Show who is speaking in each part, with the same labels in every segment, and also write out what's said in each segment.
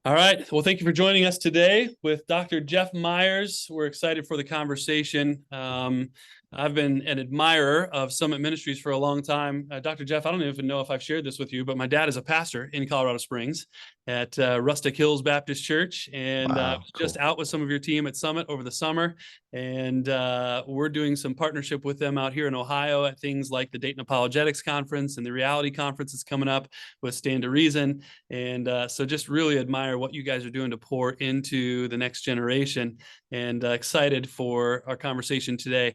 Speaker 1: All right. Well, thank you for joining us today with Dr. Jeff Myers. We're excited for the conversation. I've been an admirer of Summit Ministries for a long time. Dr. Jeff, I don't even know if I've shared this with you, but my dad is a pastor in Colorado Springs at Rustic Hills Baptist Church. And I
Speaker 2: Wow,
Speaker 1: was just
Speaker 2: cool.
Speaker 1: out with some of your team at Summit over the summer. And we're doing some partnership with them out here in Ohio at things like the Dayton Apologetics Conference and the Reality Conference that's coming up with Stand to Reason. And so just really admire what you guys are doing to pour into the next generation, and excited for our conversation today.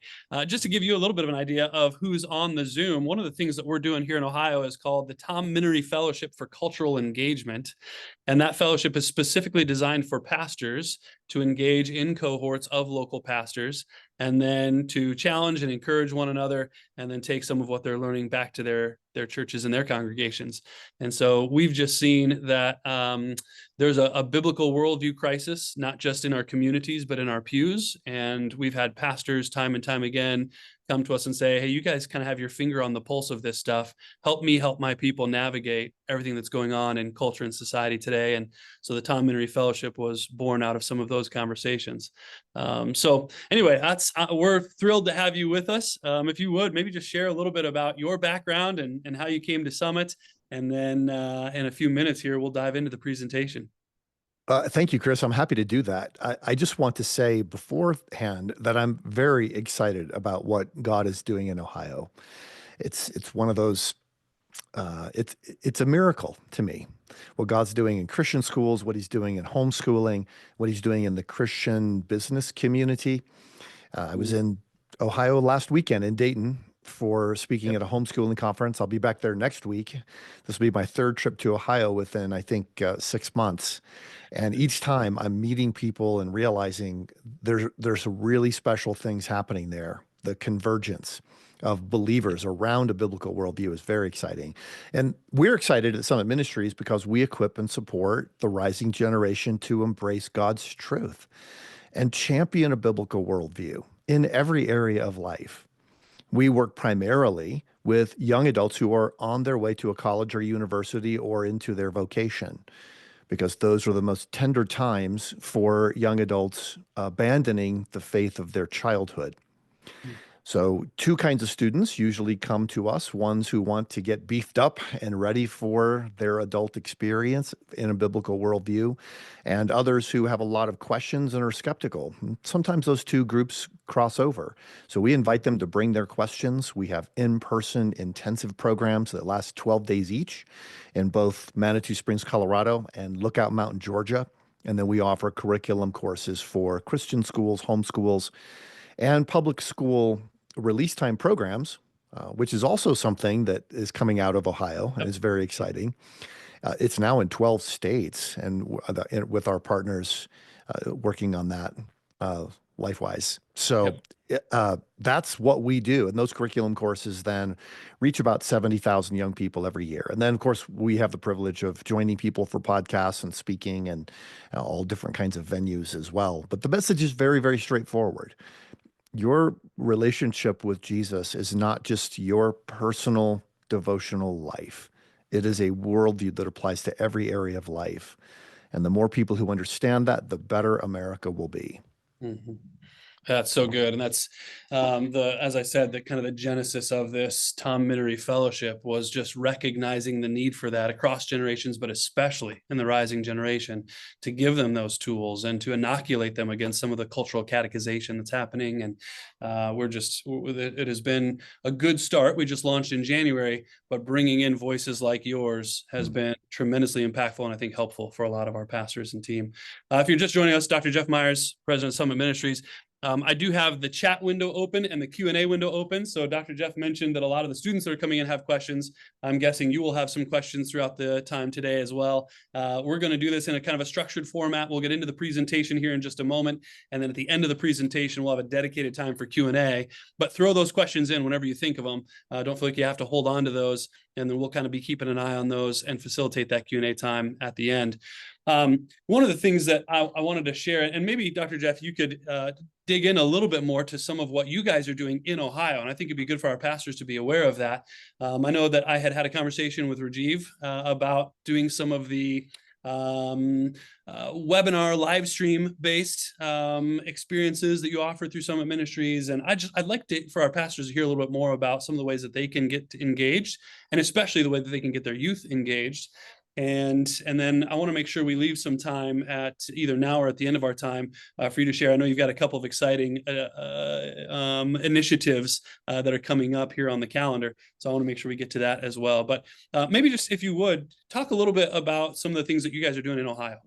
Speaker 1: Just to give you a little bit of an idea of who's on the Zoom, one of the things that we're doing here in Ohio is called the Tom Minery Fellowship for Cultural Engagement. And that fellowship is specifically designed for pastors to engage in cohorts of local pastors, and then to challenge and encourage one another, and then take some of what they're learning back to their churches and their congregations. And so we've just seen that there's a biblical worldview crisis, not just in our communities, but in our pews. And we've had pastors time and time again come to us and say, hey, you guys kind of have your finger on the pulse of this stuff. Help me help my people navigate everything that's going on in culture and society today. And so the Tom Minery Fellowship was born out of some of those conversations. So anyway, we're thrilled to have you with us. If you would, maybe just share a little bit about your background and how you came to Summit. And then in a few minutes here, we'll dive into the presentation.
Speaker 2: Thank you, Chris. I'm happy to do that. I just want to say beforehand that I'm very excited about what God is doing in Ohio. It's one of those. It's a miracle to me what God's doing in Christian schools, what He's doing in homeschooling, what He's doing in the Christian business community. I was in Ohio last weekend in Dayton for speaking
Speaker 1: Yep.
Speaker 2: at a homeschooling conference. I'll be back there next week. This will be my third trip to Ohio within, I think, 6 months. And each time I'm meeting people and realizing there's really special things happening there. The convergence of believers around a biblical worldview is very exciting. And we're excited at Summit Ministries because we equip and support the rising generation to embrace God's truth and champion a biblical worldview in every area of life. We work primarily with young adults who are on their way to a college or university or into their vocation, because those are the most tender times for young adults abandoning the faith of their childhood. So, two kinds of students usually come to us, ones who want to get beefed up and ready for their adult experience in a biblical worldview, and others who have a lot of questions and are skeptical. Sometimes those two groups cross over. So, we invite them to bring their questions. We have in-person intensive programs that last 12 days each in both Manitou Springs, Colorado, and Lookout Mountain, Georgia. And then we offer curriculum courses for Christian schools, homeschools, and public school release time programs, which is also something that is coming out of Ohio and
Speaker 1: Yep.
Speaker 2: is very exciting. It's now in 12 states, and with our partners working on that LifeWise. So
Speaker 1: Yep.
Speaker 2: that's what we do. And those curriculum courses then reach about 70,000 young people every year. And then, of course, we have the privilege of joining people for podcasts and speaking and all different kinds of venues as well. But the message is very, very straightforward. Your relationship with Jesus is not just your personal devotional life. It is a worldview that applies to every area of life. And the more people who understand that, the better America will be.
Speaker 1: Mhm. That's so good. And that's as I said, the kind of the genesis of this Tom Minery Fellowship was just recognizing the need for that across generations, but especially in the rising generation, to give them those tools and to inoculate them against some of the cultural catechization that's happening. And it has been a good start. We just launched in January, but bringing in voices like yours has been tremendously impactful and I think helpful for a lot of our pastors and team. If you're just joining us, Dr. Jeff Myers, President of Summit Ministries. I do have the chat window open and the Q&A window open. So Dr. Jeff mentioned that a lot of the students that are coming in have questions. I'm guessing you will have some questions throughout the time today as well. We're going to do this in a kind of a structured format. We'll get into the presentation here in just a moment. And then at the end of the presentation, we'll have a dedicated time for Q&A. But throw those questions in whenever you think of them. Don't feel like you have to hold on to those. And then we'll kind of be keeping an eye on those and facilitate that Q&A time at the end. One of the things that I wanted to share, and maybe Dr. Jeff, you could dig in a little bit more to some of what you guys are doing in Ohio. And I think it'd be good for our pastors to be aware of that. I know that I had a conversation with Rajiv about doing some of the webinar, live stream based experiences that you offer through Summit Ministries. And I'd like for our pastors to hear a little bit more about some of the ways that they can get engaged, and especially the way that they can get their youth engaged. And then I want to make sure we leave some time at either now or at the end of our time for you to share. I know you've got a couple of exciting initiatives that are coming up here on the calendar. So I want to make sure we get to that as well. But maybe just, if you would, talk a little bit about some of the things that you guys are doing in Ohio.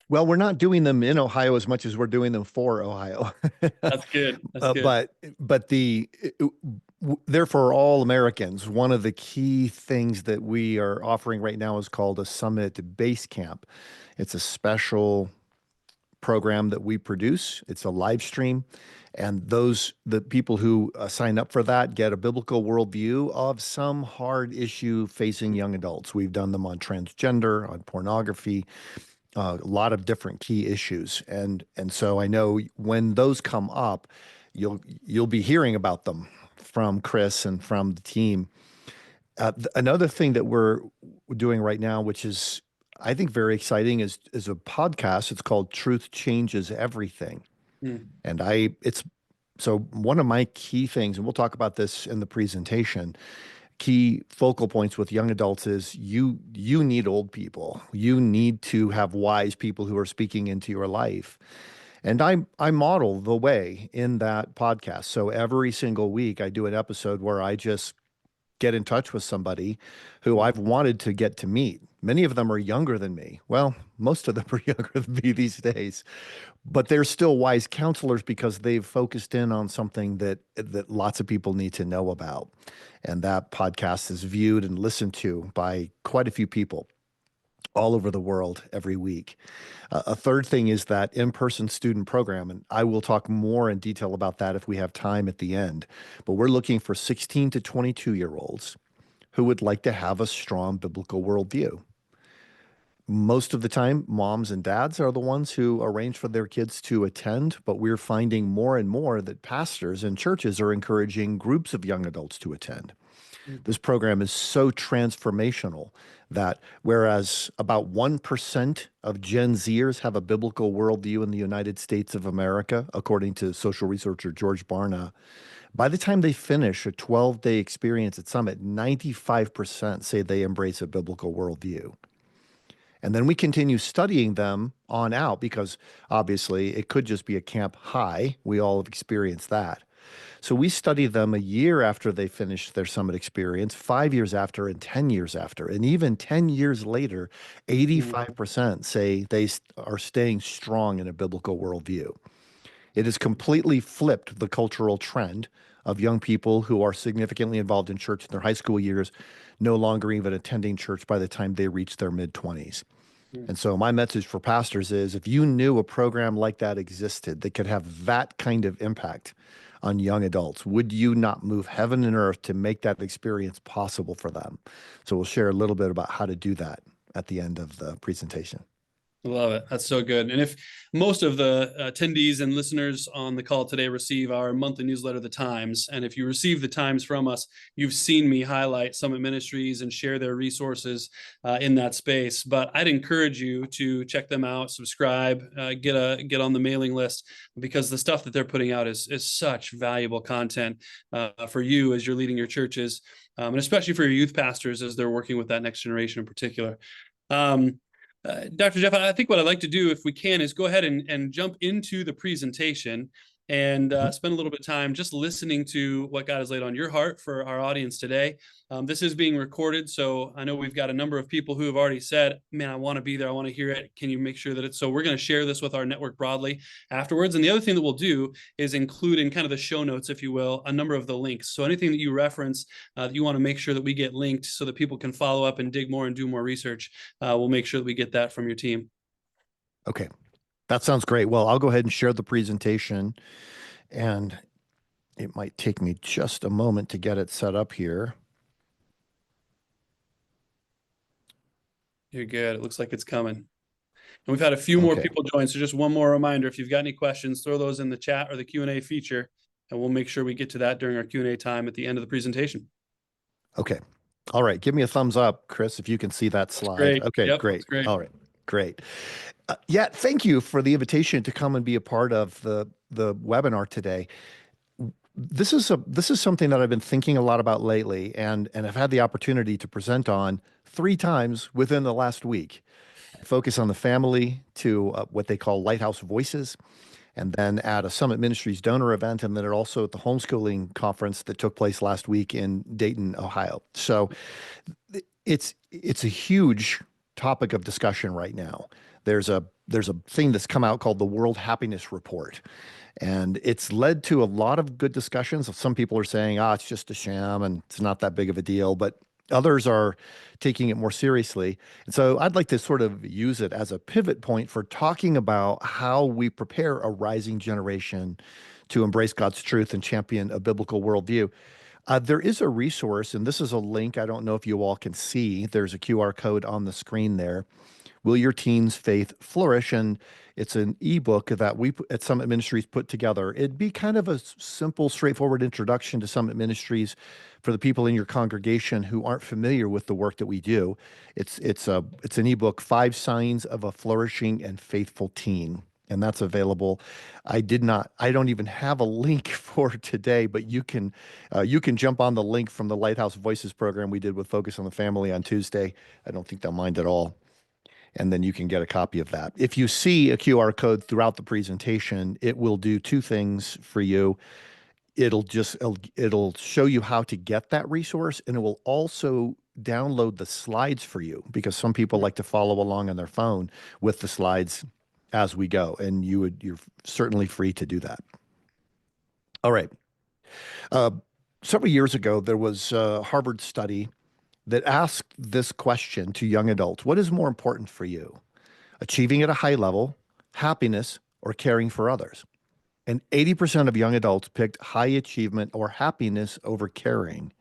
Speaker 2: Well, we're not doing them in Ohio as much as we're doing them for Ohio.
Speaker 1: That's good. That's good.
Speaker 2: But they're for all Americans. One of the key things that we are offering right now is called a Summit Base Camp. It's a special program that we produce. It's a live stream. And the people who sign up for that get a biblical worldview of some hard issue facing young adults. We've done them on transgender, on pornography, a lot of different key issues. And so I know when those come up, you'll be hearing about them from Chris and from the team. Another thing that we're doing right now, which is, I think, very exciting, is a podcast. It's called Truth Changes Everything. And so one of my key things, and we'll talk about this in the presentation, key focal points with young adults is you need old people. You need to have wise people who are speaking into your life. And I model the way in that podcast. So every single week I do an episode where I just get in touch with somebody who I've wanted to get to meet. Many of them are younger than me. Well, most of them are younger than me these days, but they're still wise counselors because they've focused in on something that lots of people need to know about. And that podcast is viewed and listened to by quite a few people all over the world every week. A third thing is that in-person student program, and I will talk more in detail about that if we have time at the end. But we're looking for 16 to 22-year-olds who would like to have a strong biblical worldview. Most of the time, moms and dads are the ones who arrange for their kids to attend, but we're finding more and more that pastors and churches are encouraging groups of young adults to attend. This program is so transformational that whereas about 1% of Gen Zers have a biblical worldview in the United States of America, according to social researcher George Barna, by the time they finish a 12-day experience at Summit, 95% say they embrace a biblical worldview. And then we continue studying them on out because obviously it could just be a camp high. We all have experienced that. So we study them a year after they finish their Summit experience, 5 years after, and 10 years after. And even 10 years later, 85% say they are staying strong in a biblical worldview. It has completely flipped the cultural trend of young people who are significantly involved in church in their high school years, no longer even attending church by the time they reach their mid-20s. And so my message for pastors is, if you knew a program like that existed that could have that kind of impact on young adults, would you not move heaven and earth to make that experience possible for them? So we'll share a little bit about how to do that at the end of the presentation.
Speaker 1: Love it. That's so good. And if most of the attendees and listeners on the call today receive our monthly newsletter, The Times, and if you receive the Times from us, you've seen me highlight Summit Ministries and share their resources in that space. But I'd encourage you to check them out, subscribe, get on the mailing list, because the stuff that they're putting out is such valuable content for you as you're leading your churches, and especially for your youth pastors as they're working with that next generation in particular. Dr. Jeff, I think what I'd like to do, if we can, is go ahead and jump into the presentation and spend a little bit of time just listening to what God has laid on your heart for our audience today. This is being recorded, so I know we've got a number of people who have already said, man, I want to be there, I want to hear it. Can you make sure that it's so? We're going to share this with our network broadly afterwards. And the other thing that we'll do is include in kind of the show notes, if you will, a number of the links. So anything that you reference that you want to make sure that we get linked so that people can follow up and dig more and do more research, we'll make sure that we get that from your team.
Speaker 2: Okay, that sounds great. Well, I'll go ahead and share the presentation, and it might take me just a moment to get it set up here.
Speaker 1: You're good. It looks like it's coming. And we've had a few more people join. So just one more reminder, if you've got any questions, throw those in the chat or the Q&A feature, and we'll make sure we get to that during our Q&A time at the end of the presentation.
Speaker 2: Okay. All right. Give me a thumbs up, Chris, if you can see that
Speaker 1: Looks
Speaker 2: slide.
Speaker 1: great.
Speaker 2: Okay,
Speaker 1: Yep, looks
Speaker 2: great.
Speaker 1: great.
Speaker 2: All right. Great. Yeah, thank you for the invitation to come and be a part of the webinar today. This is something that I've been thinking a lot about lately, and I've had the opportunity to present on 3 times within the last week. I focus on the family to what they call Lighthouse Voices, and then at a Summit Ministries donor event, and then also at the homeschooling conference that took place last week in Dayton, Ohio. So it's a huge topic of discussion right now. There's a thing that's come out called the World Happiness Report, and it's led to a lot of good discussions. Some people are saying, it's just a sham and it's not that big of a deal, but others are taking it more seriously. And so I'd like to sort of use it as a pivot point for talking about how we prepare a rising generation to embrace God's truth and champion a biblical worldview. There is a resource, and this is a link. I don't know if you all can see. There's a QR code on the screen there. Will Your Teens Faith Flourish? And it's an ebook that we at Summit Ministries put together. It'd be kind of a simple, straightforward introduction to Summit Ministries for the people in your congregation who aren't familiar with the work that we do. It's an ebook, 5 Signs of a Flourishing and Faithful Teen. And that's available. I don't even have a link for today, but you can jump on the link from the Lighthouse Voices program we did with Focus on the Family on Tuesday. I don't think they'll mind at all. And then you can get a copy of that. If you see a QR code throughout the presentation, it will do 2 things for you. It'll show you how to get that resource, and it will also download the slides for you, because some people like to follow along on their phone with the slides as we go, and you're certainly free to do that. All right. Uh, Several years ago, there was a Harvard study that asked this question to young adults: what is more important for you? Achieving at a high level, happiness, or caring for others? And 80% of young adults picked high achievement or happiness over caring.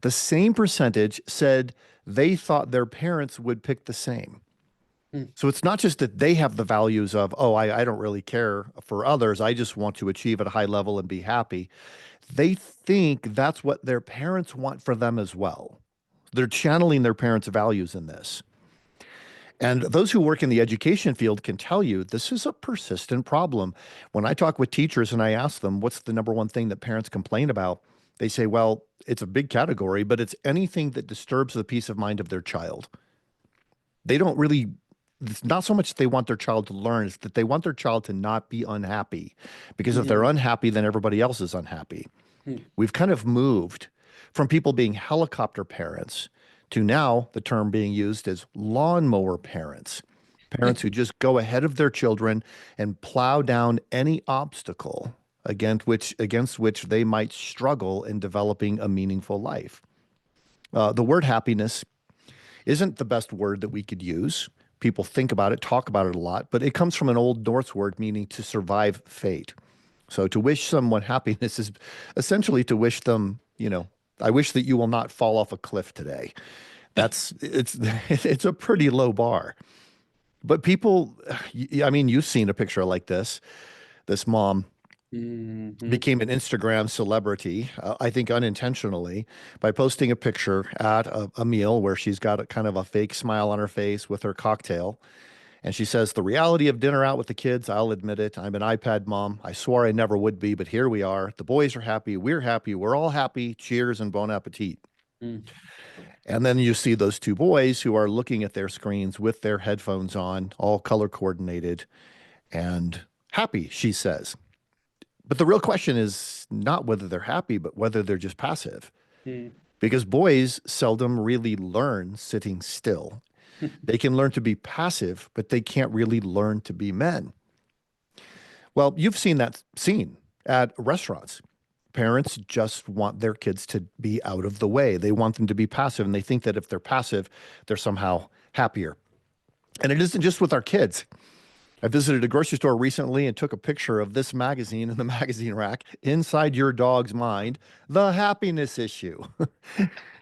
Speaker 2: The same percentage said they thought their parents would pick the same.
Speaker 1: Hmm.
Speaker 2: So it's not just that they have the values of, I don't really care for others. I just want to achieve at a high level and be happy. They think that's what their parents want for them as well. They're channeling their parents' values in this. And those who work in the education field can tell you this is a persistent problem. When I talk with teachers and I ask them, what's the number one thing that parents complain about? They say, well, it's a big category, but it's anything that disturbs the peace of mind of their child. They don't really, it's not so much that they want their child to learn, it's that they want their child to not be unhappy. Because if they're unhappy, then everybody else is unhappy.
Speaker 1: Hmm.
Speaker 2: We've kind of moved from people being helicopter parents to now the term being used as lawnmower parents, parents who just go ahead of their children and plow down any obstacle against which they might struggle in developing a meaningful life. The word happiness isn't the best word that we could use. People think about it, talk about it a lot, but it comes from an Old Norse word meaning to survive fate. So to wish someone happiness is essentially to wish them, I wish that you will not fall off a cliff today. It's a pretty low bar. But people, I mean, you've seen a picture like this. This mom
Speaker 1: Mhm.
Speaker 2: became an Instagram celebrity, I think unintentionally, by posting a picture at a meal where she's got a kind of a fake smile on her face with her cocktail. And she says, the reality of dinner out with the kids, I'll admit it. I'm an iPad mom. I swore I never would be, but here we are. The boys are happy. We're all happy. Cheers and bon appetit.
Speaker 1: Mm.
Speaker 2: And then you see those 2 boys who are looking at their screens with their headphones on, all color coordinated and happy, she says. But the real question is not whether they're happy, but whether they're just passive.
Speaker 1: Mm.
Speaker 2: Because boys seldom really learn sitting still. They can learn to be passive, but they can't really learn to be men. Well, you've seen that scene at restaurants. Parents just want their kids to be out of the way. They want them to be passive, and they think that if they're passive, they're somehow happier. And it isn't just with our kids. I visited a grocery store recently and took a picture of this magazine in the magazine rack, Inside Your Dog's Mind, The Happiness Issue.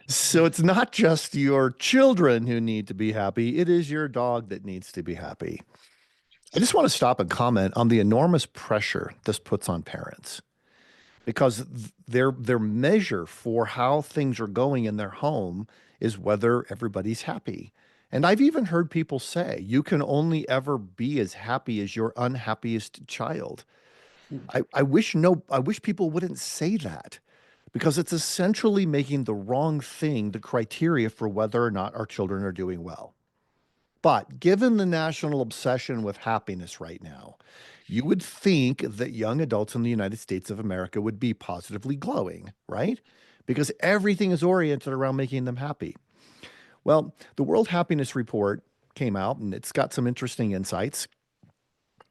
Speaker 2: So it's not just your children who need to be happy, it is your dog that needs to be happy. I just want to stop and comment on the enormous pressure this puts on parents, because their measure for how things are going in their home is whether everybody's happy. And I've even heard people say you can only ever be as happy as your unhappiest child. I wish people wouldn't say that because it's essentially making the wrong thing the criteria for whether or not our children are doing well. But given the national obsession with happiness right now, you would think that young adults in the United States of America would be positively glowing, right? Because everything is oriented around making them happy. Well, the World Happiness Report came out and it's got some interesting insights.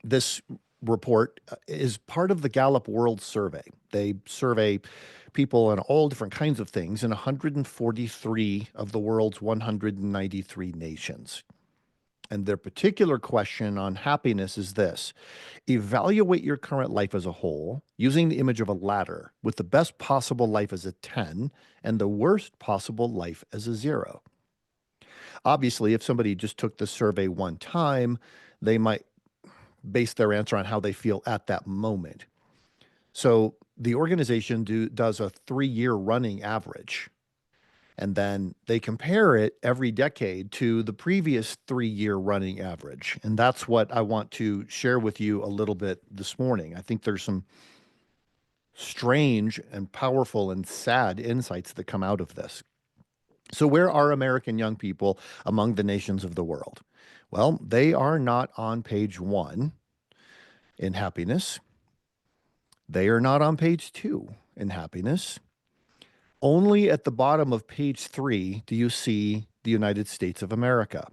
Speaker 2: This report is part of the Gallup World Survey. They survey people on all different kinds of things in 143 of the world's 193 nations. And their particular question on happiness is this: evaluate your current life as a whole using the image of a ladder, with the best possible life as a 10 and the worst possible life as a 0. Obviously, if somebody just took the survey one time, they might base their answer on how they feel at that moment. So the organization does a 3-year running average, and then they compare it every decade to the previous 3-year running average. And that's what I want to share with you a little bit this morning. I think there's some strange and powerful and sad insights that come out of this. So, where are American young people among the nations of the world? Well, they are not on page 1 in happiness. They are not on page 2 in happiness. Only at the bottom of page 3 do you see the United States of America,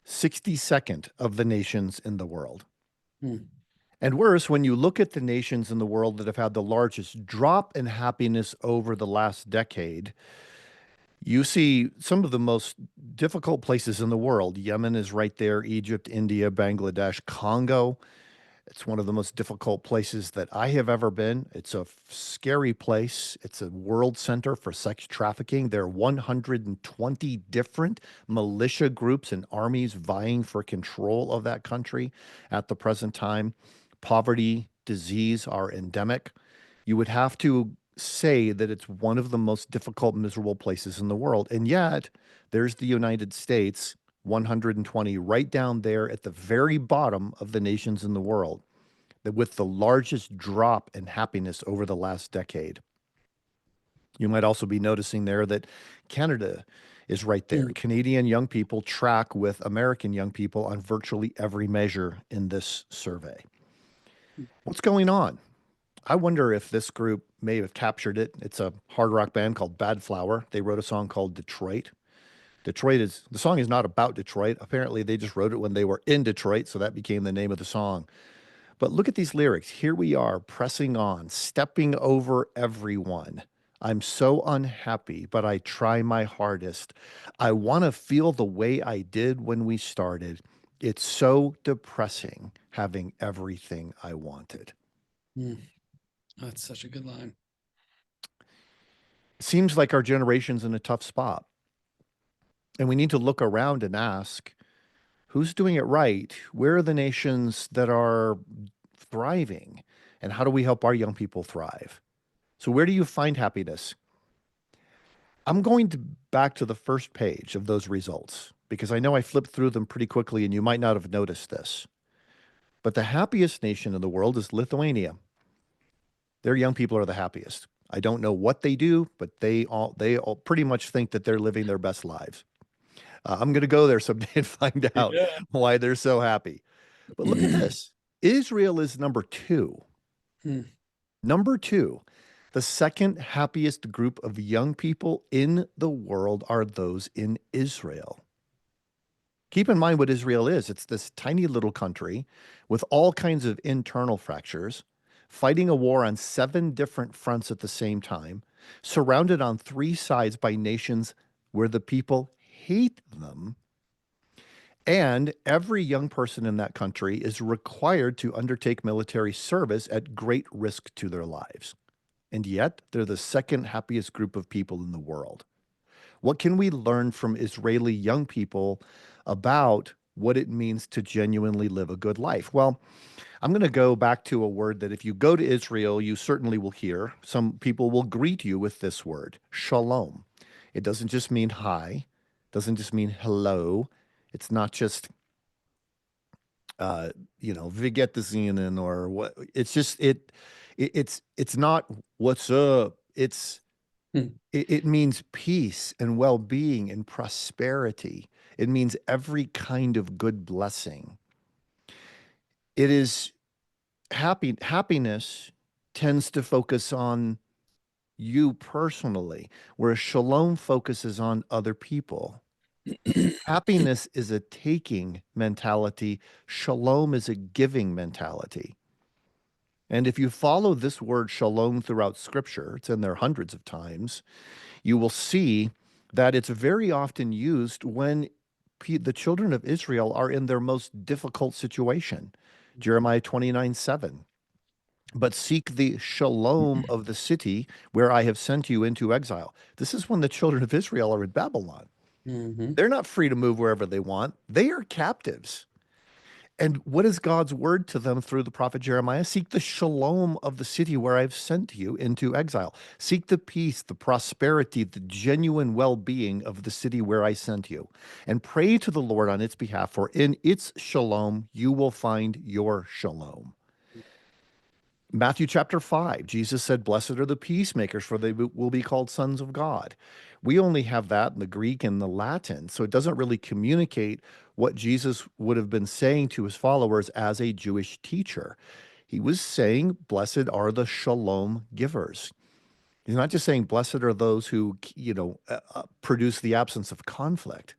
Speaker 2: 62nd of the nations in the world.
Speaker 1: Hmm.
Speaker 2: And worse, when you look at the nations in the world that have had the largest drop in happiness over the last decade, you see some of the most difficult places in the world. Yemen is right there, Egypt, India, Bangladesh, Congo. It's one of the most difficult places that I have ever been. It's a scary place. It's a world center for sex trafficking. There are 120 different militia groups and armies vying for control of that country at the present time. Poverty, disease are endemic. You would have to say that it's one of the most difficult, miserable places in the world. And yet, there's the United States, 120, right down there at the very bottom of the nations in the world, that with the largest drop in happiness over the last decade. You might also be noticing there that Canada is right there.
Speaker 1: Hmm.
Speaker 2: Canadian young people track with American young people on virtually every measure in this survey. What's going on? I wonder if this group may have captured it. It's a hard rock band called Bad Flower. They wrote a song called Detroit. The song is not about Detroit. Apparently, they just wrote it when they were in Detroit, so that became the name of the song. But look at these lyrics. Here we are, pressing on, stepping over everyone. I'm so unhappy, but I try my hardest. I want to feel the way I did when we started. It's so depressing having everything I wanted.
Speaker 1: Hmm. That's such a good line.
Speaker 2: It seems like our generation's in a tough spot. And we need to look around and ask, who's doing it right? Where are the nations that are thriving? And how do we help our young people thrive? So where do you find happiness? I'm going back to the first page of those results because I know I flipped through them pretty quickly and you might not have noticed this. But the happiest nation in the world is Lithuania. Their young people are the happiest. I don't know what they do, but they all pretty much think that they're living their best lives. I'm going to go there someday and find out
Speaker 1: Yeah.
Speaker 2: why they're so happy. But look at this. Israel is number 2.
Speaker 1: Hmm.
Speaker 2: Number 2, the second happiest group of young people in the world are those in Israel. Keep in mind what Israel is. It's this tiny little country with all kinds of internal fractures, fighting a war on 7 different fronts at the same time, surrounded on 3 sides by nations where the people hate them. And every young person in that country is required to undertake military service at great risk to their lives. And yet, they're the second happiest group of people in the world. What can we learn from Israeli young people about what it means to genuinely live a good life? Well, I'm going to go back to a word that if you go to Israel, you certainly will hear. Some people will greet you with this word, shalom. It doesn't just mean hi, doesn't just mean hello. It's not just uh, "Wie geht es Ihnen?" or what. It's just it's not "what's up."
Speaker 1: Hmm.
Speaker 2: It means peace and well-being and prosperity. It means every kind of good blessing. It is happiness tends to focus on you personally, whereas shalom focuses on other people. Happiness is a taking mentality. Shalom is a giving mentality. And if you follow this word shalom throughout scripture, it's in there hundreds of times, you will see that it's very often used when the children of Israel are in their most difficult situation. Jeremiah 29:7. But seek the shalom of the city where I have sent you into exile. This is when the children of Israel are in Babylon.
Speaker 1: Mhm.
Speaker 2: They're not free to move wherever they want, they are captives. And what is God's word to them through the prophet Jeremiah? Seek the shalom of the city where I've sent you into exile. Seek the peace, the prosperity, the genuine well being of the city where I sent you. And pray to the Lord on its behalf, for in its shalom you will find your shalom. Matthew chapter 5, Jesus said, "Blessed are the peacemakers, for they will be called sons of God." We only have that in the Greek and the Latin, so it doesn't really communicate what Jesus would have been saying to his followers as a Jewish teacher. He was saying, "Blessed are the shalom givers." He's not just saying, "Blessed are those who, produce the absence of conflict."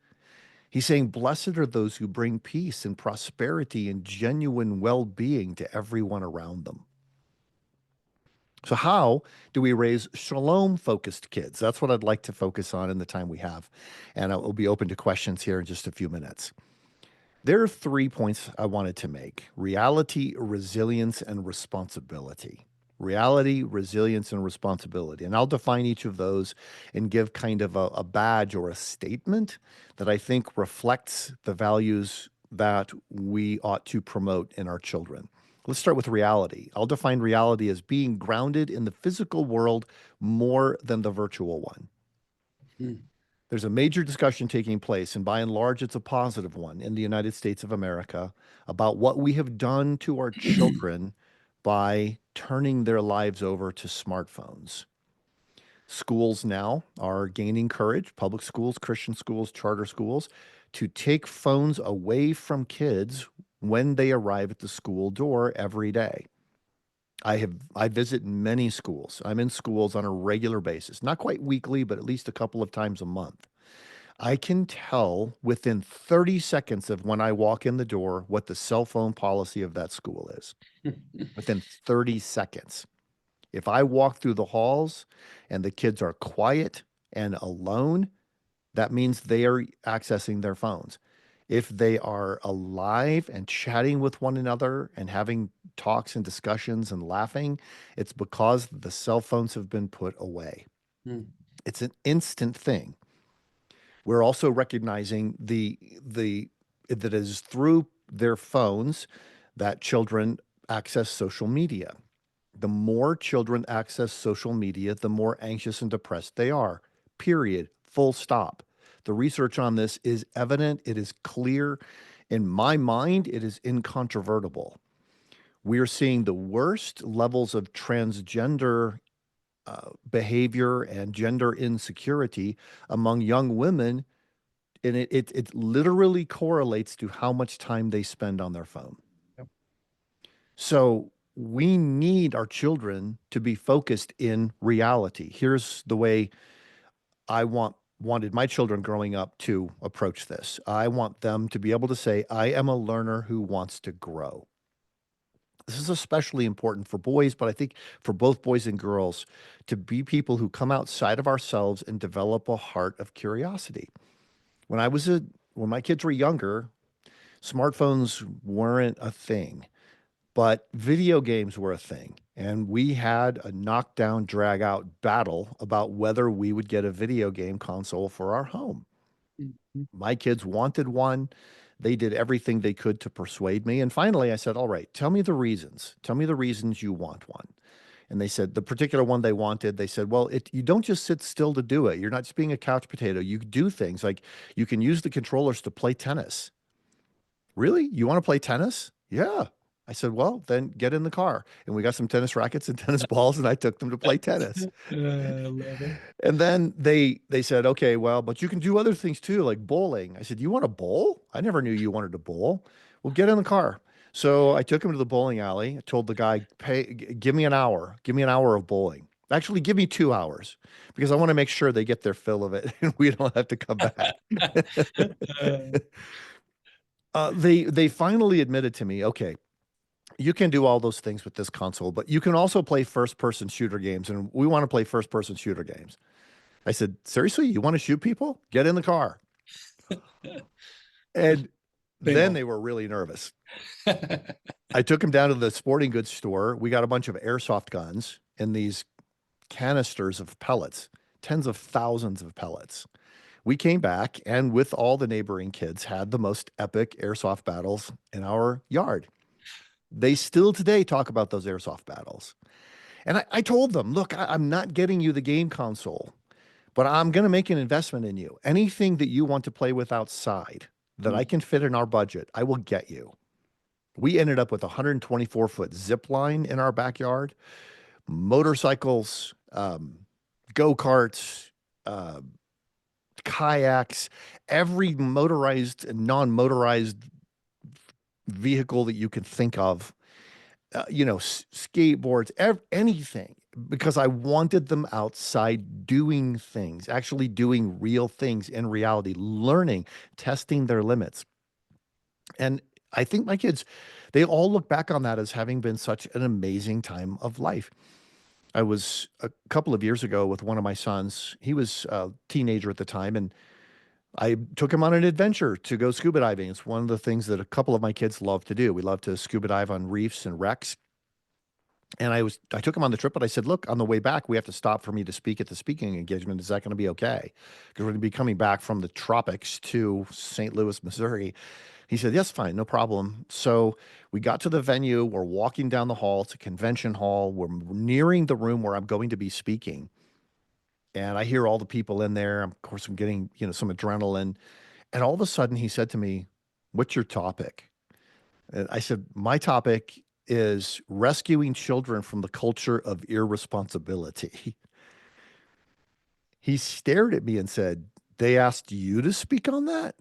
Speaker 2: He's saying, "Blessed are those who bring peace and prosperity and genuine well being to everyone around them." So, how do we raise shalom focused kids? That's what I'd like to focus on in the time we have. And I will be open to questions here in just a few minutes. There are 3 points I wanted to make: reality, resilience, and responsibility. Reality, resilience, and responsibility. And I'll define each of those and give kind of a badge or a statement that I think reflects the values that we ought to promote in our children. Let's start with reality. I'll define reality as being grounded in the physical world more than the virtual one.
Speaker 1: Hmm.
Speaker 2: There's a major discussion taking place, and by and large, it's a positive one in the United States of America about what we have done to our children by turning their lives over to smartphones. Schools now are gaining courage, public schools, Christian schools, charter schools, to take phones away from kids when they arrive at the school door every day. I visit many schools. I'm in schools on a regular basis, not quite weekly, but at least a couple of times a month. I can tell within 30 seconds of when I walk in the door what the cell phone policy of that school is. Within 30 seconds. If I walk through the halls and the kids are quiet and alone, that means they are accessing their phones. If they are alive and chatting with one another and having talks and discussions and laughing, it's because the cell phones have been put away.
Speaker 1: Hmm.
Speaker 2: It's an instant thing. We're also recognizing the that it is through their phones that children access social media. The more children access social media, the more anxious and depressed they are. Period. Full stop. The research on this is evident. It is clear. In my mind, it is incontrovertible. We are seeing the worst levels of transgender behavior and gender insecurity among young women, and it literally correlates to how much time they spend on their phone.
Speaker 1: Yep.
Speaker 2: So we need our children to be focused in reality. Here's the way I wanted my children growing up to approach this. I want them to be able to say, "I am a learner who wants to grow." This is especially important for boys, but I think for both boys and girls, to be people who come outside of ourselves and develop a heart of curiosity. When I was a when my kids were younger, smartphones weren't a thing, but video games were a thing. And we had a knockdown, drag out battle about whether we would get a video game console for our home.
Speaker 1: Mhm.
Speaker 2: My kids wanted one. They did everything they could to persuade me. And finally, I said, "All right, tell me the reasons. Tell me the reasons you want one." And they said the particular one they wanted, they said, well, you don't just sit still to do it. You're not just being a couch potato. You do things like you can use the controllers to play tennis. Really? You want to play tennis? Yeah. I said, well, then get in the car. And we got some tennis rackets and tennis balls, and I took them to play tennis.
Speaker 1: I love it.
Speaker 2: And then they said, okay, well, but you can do other things too, like bowling. I said, you want to bowl? I never knew you wanted to bowl. Well, get in the car. So I took him to the bowling alley. I told the guy, give me an hour. Give me an hour of bowling. Actually, give me 2 hours because I want to make sure they get their fill of it and we don't have to come back.
Speaker 1: Uh,
Speaker 2: They finally admitted to me, okay, you can do all those things with this console, but you can also play first person shooter games, and we want to play first person shooter games. I said, seriously, you want to shoot people? Get in the car. And then they were really nervous. I took him down to the sporting goods store. We got a bunch of airsoft guns in these canisters of pellets, tens of thousands of pellets. We came back and with all the neighboring kids had the most epic airsoft battles in our yard. They still today talk about those airsoft battles. And I told them, look, I'm not getting you the game console, but I'm going to make an investment in you. Anything that you want to play with outside that I can fit in our budget, I will get you. We ended up with a 124-foot zip line in our backyard, motorcycles, go-karts, uh, kayaks, every motorized and non-motorized vehicle that you can think of, skateboards, anything, because I wanted them outside doing things, actually doing real things in reality, learning, testing their limits. And I think my kids, they all look back on that as having been such an amazing time of life. I was a couple of years ago with one of my sons. He was a teenager at the time, and I took him on an adventure to go scuba diving. It's one of the things that a couple of my kids love to do. We love to scuba dive on reefs and wrecks. And I took him on the trip, but I said, look, on the way back, we have to stop for me to speak at the speaking engagement. Is that going to be okay? Because we're going to be coming back from the tropics to St. Louis, Missouri. He said, yes, fine, no problem. So we got to the venue. We're walking down the hall. It's a convention hall. We're nearing the room where I'm going to be speaking. And I hear all the people in there. Of course, I'm getting, some adrenaline. And all of a sudden he said to me, what's your topic? And I said, my topic is rescuing children from the culture of irresponsibility. He stared at me and said, they asked you to speak on that?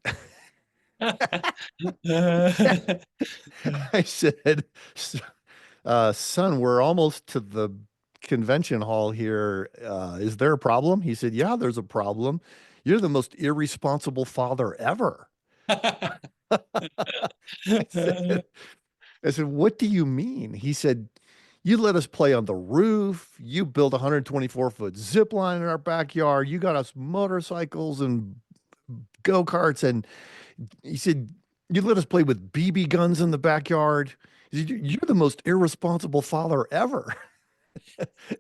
Speaker 2: I said, son, we're almost to the convention hall here. Is there a problem? He said, yeah, there's a problem. You're the most irresponsible father ever. I said, what do you mean? He said, you let us play on the roof. You built a 124-foot zip line in our backyard. You got us motorcycles and go-karts. And he said, you let us play with BB guns in the backyard. He said, you're the most irresponsible father ever.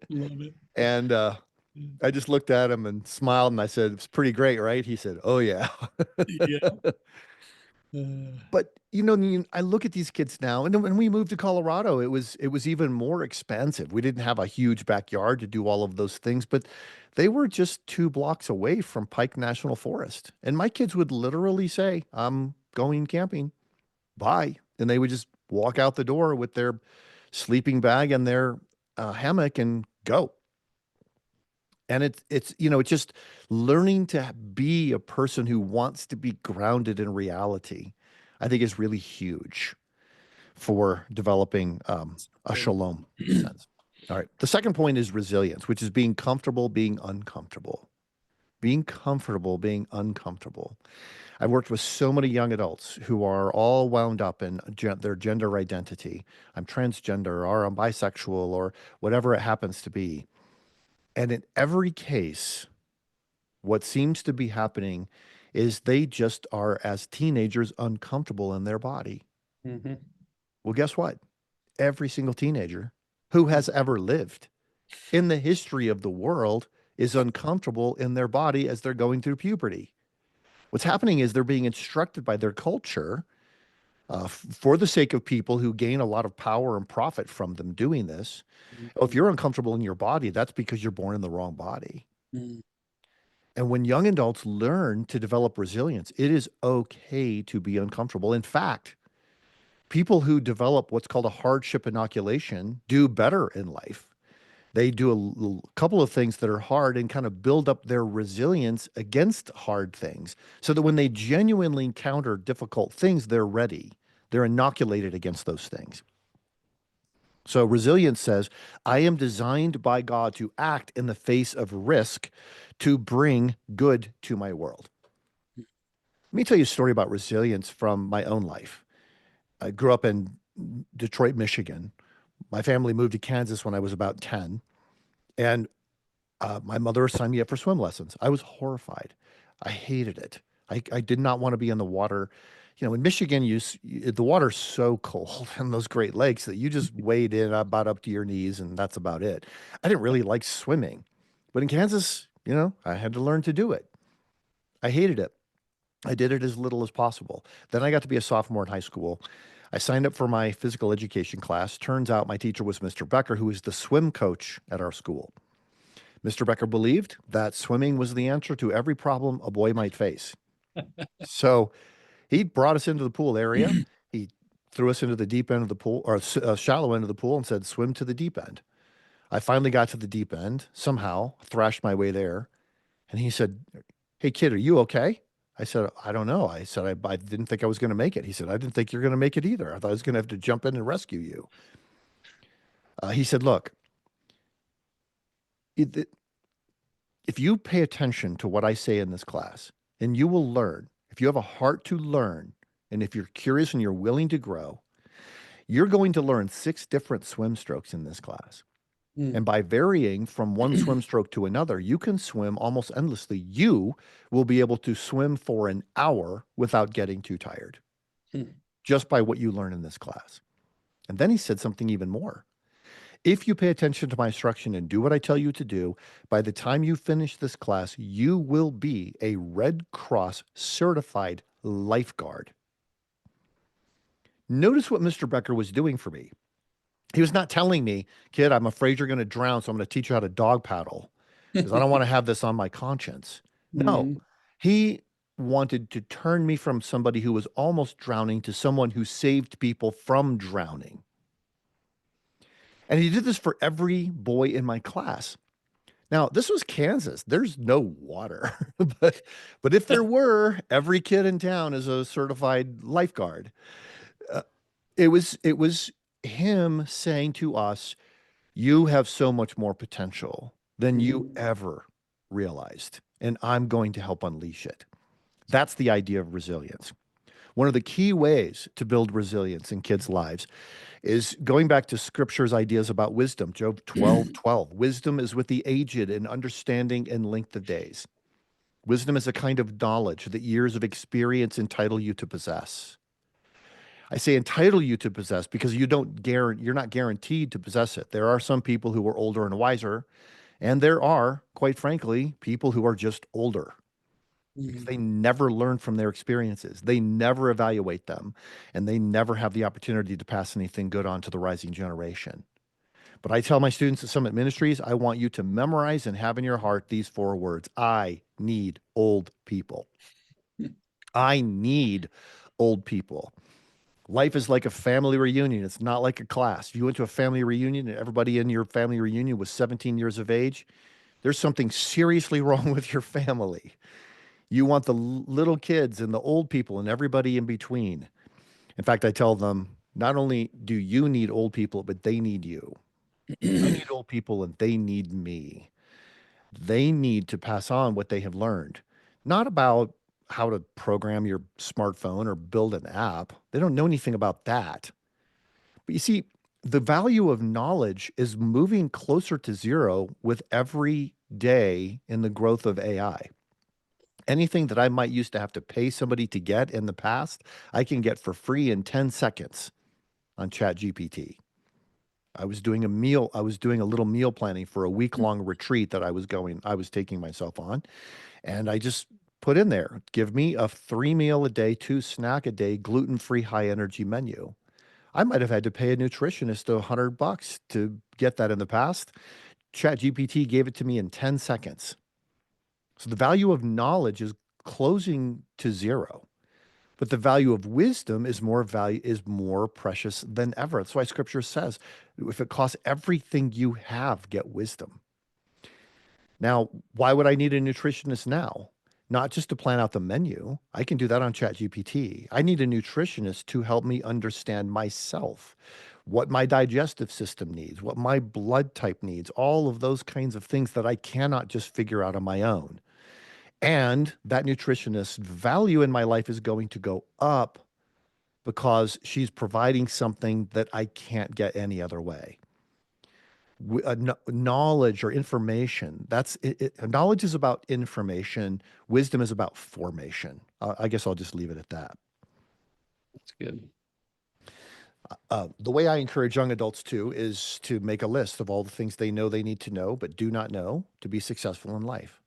Speaker 1: Love it.
Speaker 2: And I just looked at him and smiled and I said, it's pretty great, right? He said, oh, yeah.
Speaker 1: Yeah.
Speaker 2: But I look at these kids now, and when we moved to Colorado, it was even more expansive. We didn't have a huge backyard to do all of those things, but they were just 2 blocks away from Pike National Forest. And my kids would literally say, I'm going camping. Bye. And they would just walk out the door with their sleeping bag and their hammock and go. And it's just learning to be a person who wants to be grounded in reality, I think is really huge for developing a shalom sense. All right. The second point is resilience, which is being comfortable, being uncomfortable. Being comfortable, being uncomfortable. I've worked with so many young adults who are all wound up in their gender identity. I'm transgender, or I'm bisexual, or whatever it happens to be. And in every case, what seems to be happening is they just are, as teenagers, uncomfortable in their body.
Speaker 1: Mm-hmm.
Speaker 2: Well, guess what? Every single teenager who has ever lived in the history of the world is uncomfortable in their body as they're going through puberty. What's happening is they're being instructed by their culture for the sake of people who gain a lot of power and profit from them doing this. Well, if
Speaker 1: Mhm.
Speaker 2: you're uncomfortable in your body, that's because you're born in the wrong body.
Speaker 1: Mhm.
Speaker 2: And when young adults learn to develop resilience, it is okay to be uncomfortable. In fact, people who develop what's called a hardship inoculation do better in life. They do couple of things that are hard and kind of build up their resilience against hard things so that when they genuinely encounter difficult things, they're ready. They're inoculated against those things. So resilience says, I am designed by God to act in the face of risk to bring good to my world. Let me tell you a story about resilience from my own life. I grew up in Detroit, Michigan. My family moved to Kansas when I was about 10. And my mother signed me up for swim lessons. I was horrified. I hated it. I did not want to be in the water. You know, in Michigan, the water's so cold in those Great Lakes that you just wade in about up to your knees, and that's about it. I didn't really like swimming, but in Kansas, I had to learn to do it. I hated it. I did it as little as possible. Then I got to be a sophomore in high school. I signed up for my physical education class. Turns out my teacher was Mr. Becker, who was the swim coach at our school. Mr. Becker believed that swimming was the answer to every problem a boy might face. So he brought us into the pool area. He threw us into the deep end of the pool, or shallow end of the pool, and said, swim to the deep end. I finally got to the deep end, somehow thrashed my way there. And he said, hey, kid, are you okay? I said, I don't know. I said, I didn't think I was going to make it. He said, I didn't think you're going to make it either. I thought I was going to have to jump in and rescue you. He said, look, it, if you pay attention to what I say in this class, and you will learn, if you have a heart to learn, and if you're curious and you're willing to grow, you're going to learn 6 different swim strokes in this class.
Speaker 1: Mhm.
Speaker 2: And by varying from one swim stroke to another, you can swim almost endlessly. You will be able to swim for an hour without getting too tired
Speaker 1: Mhm.
Speaker 2: just by what you learn in this class. And then he said something even more. If you pay attention to my instruction and do what I tell you to do, by the time you finish this class, you will be a Red Cross certified lifeguard. Notice what Mr. Becker was doing for me. He was not telling me, kid, I'm afraid you're going to drown, so I'm going to teach you how to dog paddle because I don't want to have this on my conscience. No,
Speaker 1: Mhm.
Speaker 2: he wanted to turn me from somebody who was almost drowning to someone who saved people from drowning. And he did this for every boy in my class. Now, this was Kansas. There's no water. but but if there were, every kid in town is a certified lifeguard. Uh, it was him saying to us, you have so much more potential than you
Speaker 1: Mhm.
Speaker 2: ever realized, and I'm going to help unleash it. That's the idea of resilience. One of the key ways to build resilience in kids' lives is going back to scripture's ideas about wisdom. Job 12:12. Wisdom is with the aged in understanding and length of days. Wisdom is a kind of knowledge that years of experience entitle you to possess. I say entitle you to possess because you're not guaranteed to possess it. There are some people who are older and wiser, and there are, quite frankly, people who are just older because
Speaker 1: Mhm.
Speaker 2: they never learn from their experiences. They never evaluate them, and they never have the opportunity to pass anything good on to the rising generation. But I tell my students at Summit Ministries, I want you to memorize and have in your heart these 4 words. I need old people. I need old people. Life is like a family reunion. It's not like a class. If you went to a family reunion and everybody in your family reunion was 17 years of age, there's something seriously wrong with your family. You want the little kids and the old people and everybody in between. In fact, I tell them, not only do you need old people, but they need you. I need old people and they need me. They need to pass on what they have learned, not about how to program your smartphone or build an app. They don't know anything about that. But you see, the value of knowledge is moving closer to zero with every day in the growth of AI. Anything that I might used to have to pay somebody to get in the past, I can get for free in 10 seconds on ChatGPT. I was doing a little meal planning for a week-long retreat that I was taking myself on. And I just put in there, give me a 3 meal a day, 2 snack a day, gluten-free, high energy menu. I might have had to pay a nutritionist $100 to get that in the past. ChatGPT gave it to me in 10 seconds. So the value of knowledge is closing to zero. But the value of wisdom is more precious than ever. That's why scripture says, if it costs everything you have, get wisdom. Now, why would I need a nutritionist now? Not just to plan out the menu. I can do that on ChatGPT. I need a nutritionist to help me understand myself, what my digestive system needs, what my blood type needs, all of those kinds of things that I cannot just figure out on my own. And that nutritionist's value in my life is going to go up because she's providing something that I can't get any other way. Knowledge or information, knowledge is about information. Wisdom is about formation. I guess I'll just leave it at that.
Speaker 1: That's good.
Speaker 2: The way I encourage young adults too is to make a list of all the things they know they need to know, but do not know to be successful in life.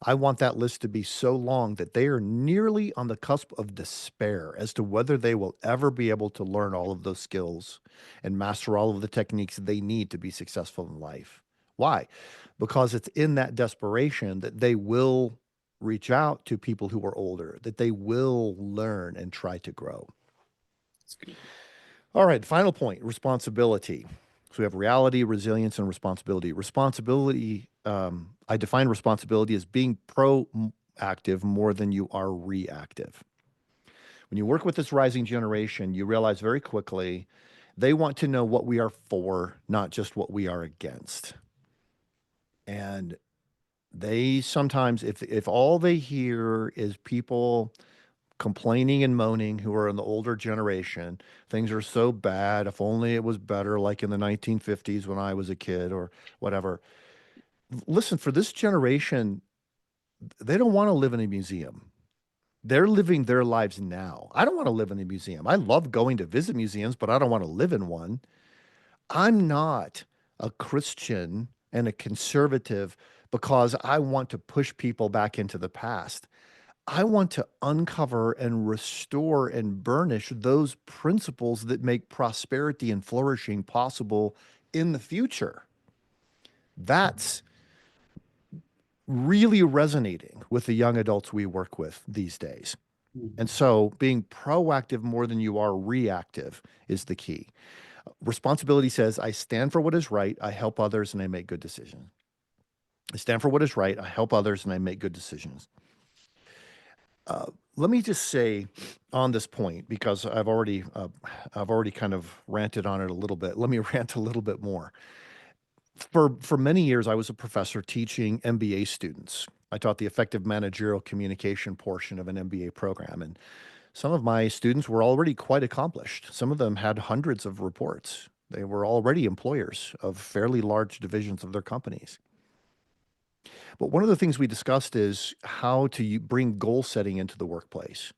Speaker 2: I want that list to be so long that they are nearly on the cusp of despair as to whether they will ever be able to learn all of those skills and master all of the techniques they need to be successful in life. Why? Because it's in that desperation that they will reach out to people who are older, that they will learn and try to grow.
Speaker 1: That's good.
Speaker 2: All right, final point, responsibility. So we have reality, resilience, and responsibility. Responsibility, I define responsibility as being proactive more than you are reactive. When you work with this rising generation, you realize very quickly they want to know what we are for, not just what we are against. And they sometimes, if all they hear is people complaining and moaning who are in the older generation, things are so bad, if only it was better like in the 1950s when I was a kid or whatever. Listen, for this generation, they don't want to live in a museum. They're living their lives now. I don't want to live in a museum. I love going to visit museums, but I don't want to live in one. I'm not a Christian and a conservative because I want to push people back into the past. I want to uncover and restore and burnish those principles that make prosperity and flourishing possible in the future. That's really resonating with the young adults we work with these days. And so being proactive more than you are reactive is the key. Responsibility says, I stand for what is right, I help others, and I make good decisions. I stand for what is right, I help others, and I make good decisions. Let me just say on this point, because I've already kind of ranted on it a little bit. Let me rant a little bit more. For many years, I was a professor teaching MBA students. I taught the effective managerial communication portion of an MBA program, and some of my students were already quite accomplished. Some of them had hundreds of reports. They were already employers of fairly large divisions of their companies. But one of the things we discussed is how to bring goal setting into the workplace.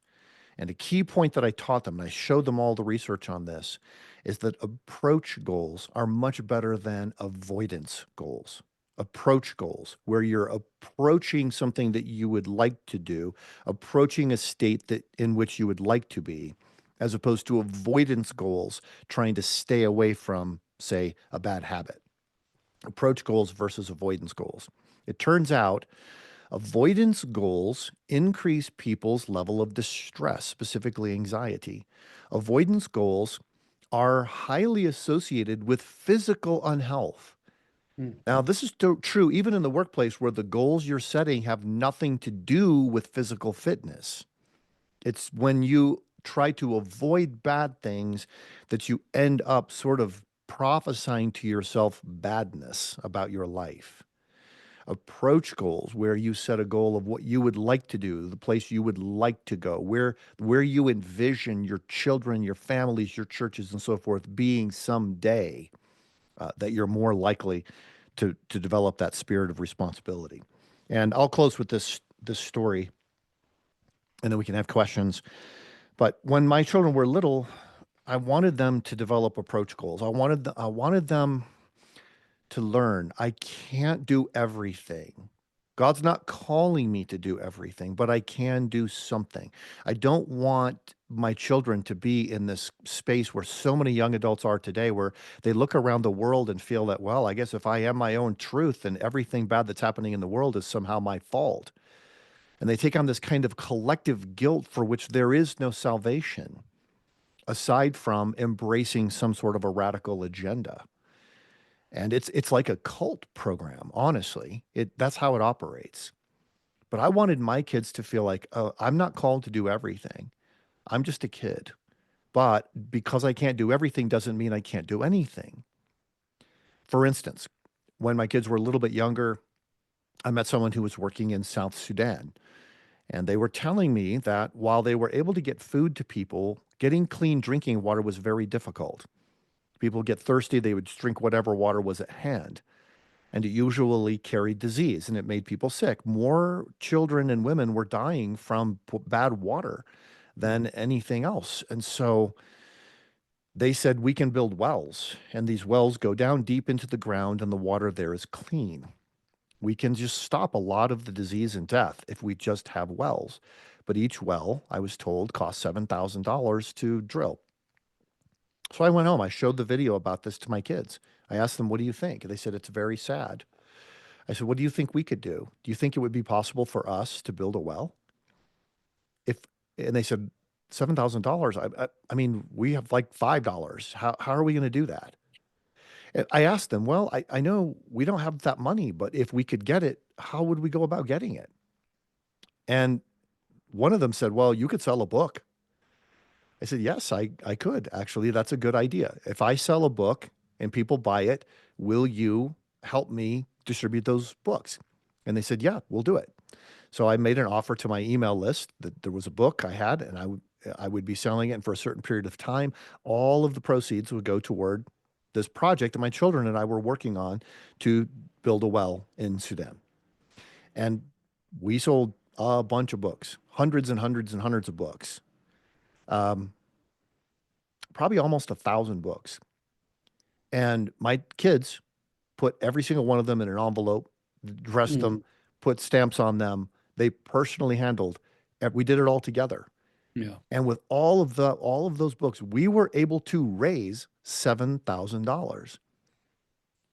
Speaker 2: And a key point that I taught them, and I showed them all the research on this, is that approach goals are much better than avoidance goals. Approach goals, where you're approaching something that you would like to do, approaching a state that in which you would like to be, as opposed to avoidance goals, trying to stay away from, say, a bad habit. Approach goals versus avoidance goals. It turns out avoidance goals increase people's level of distress, specifically anxiety. Avoidance goals are highly associated with physical unhealth. Now, this is true even in the workplace where the goals you're setting have nothing to do with physical fitness. It's when you try to avoid bad things that you end up sort of prophesying to yourself badness about your life. Approach goals where you set a goal of what you would like to do, the place you would like to go, where you envision your children, your families, your churches, and so forth being someday, that you're more likely to develop that spirit of responsibility. And I'll close with this story, and then we can have questions. But when my children were little, I wanted them to develop approach goals. I wanted them to learn I can't do everything. God's not calling me to do everything, but I can do something. I don't want my children to be in this space where so many young adults are today, where they look around the world and feel that, well, I guess if I am my own truth, then everything bad that's happening in the world is somehow my fault. And they take on this kind of collective guilt for which there is no salvation, aside from embracing some sort of a radical agenda. And it's like a cult program, honestly. That's how it operates. But I wanted my kids to feel like, oh, I'm not called to do everything. I'm just a kid. But because I can't do everything doesn't mean I can't do anything. For instance, when my kids were a little bit younger, I met someone who was working in South Sudan. And they were telling me that while they were able to get food to people, getting clean drinking water was very difficult. People get thirsty, they would drink whatever water was at hand. And it usually carried disease and it made people sick. More children and women were dying from bad water than anything else. And so they said, we can build wells, and these wells go down deep into the ground, and the water there is clean. We can just stop a lot of the disease and death if we just have wells. But each well, I was told, cost $7,000 to drill. So I went home. I showed the video about this to my kids. I asked them, what do you think? They said, it's very sad. I said, what do you think we could do? Do you think it would be possible for us to build a well? If And they said, $7,000. I mean, we have like $5. How are we going to do that? And I asked them, well, I know we don't have that money, but if we could get it, how would we go about getting it? And one of them said, well, you could sell a book. I said, yes, I could. Actually, that's a good idea. If I sell a book and people buy it, will you help me distribute those books? And they said, yeah, we'll do it. So I made an offer to my email list that there was a book I had, and I would be selling it, and for a certain period of time, all of the proceeds would go toward this project that my children and I were working on to build a well in Sudan. And we sold a bunch of books, hundreds and hundreds and hundreds of books, um, probably almost 1,000 books. And my kids put every single one of them in an envelope, dressed them,
Speaker 1: Mm,
Speaker 2: put stamps on them. They personally handled. We did it all together.
Speaker 1: yeah.
Speaker 2: And with all of those books, we were able to raise $7,000.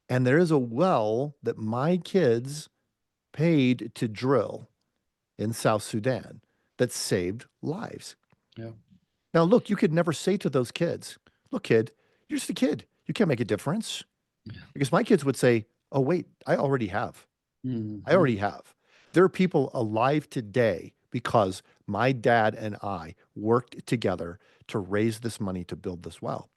Speaker 2: And there is a well that my kids paid to drill in South Sudan that saved lives.
Speaker 1: Yeah.
Speaker 2: Now, look, you could never say to those kids, look, kid, you're just a kid. You can't make a difference.
Speaker 1: Yeah.
Speaker 2: Because my kids would say, oh, wait, I already have. I
Speaker 1: Mhm.
Speaker 2: already have. There are people alive today because my dad and I worked together to raise this money to build this well.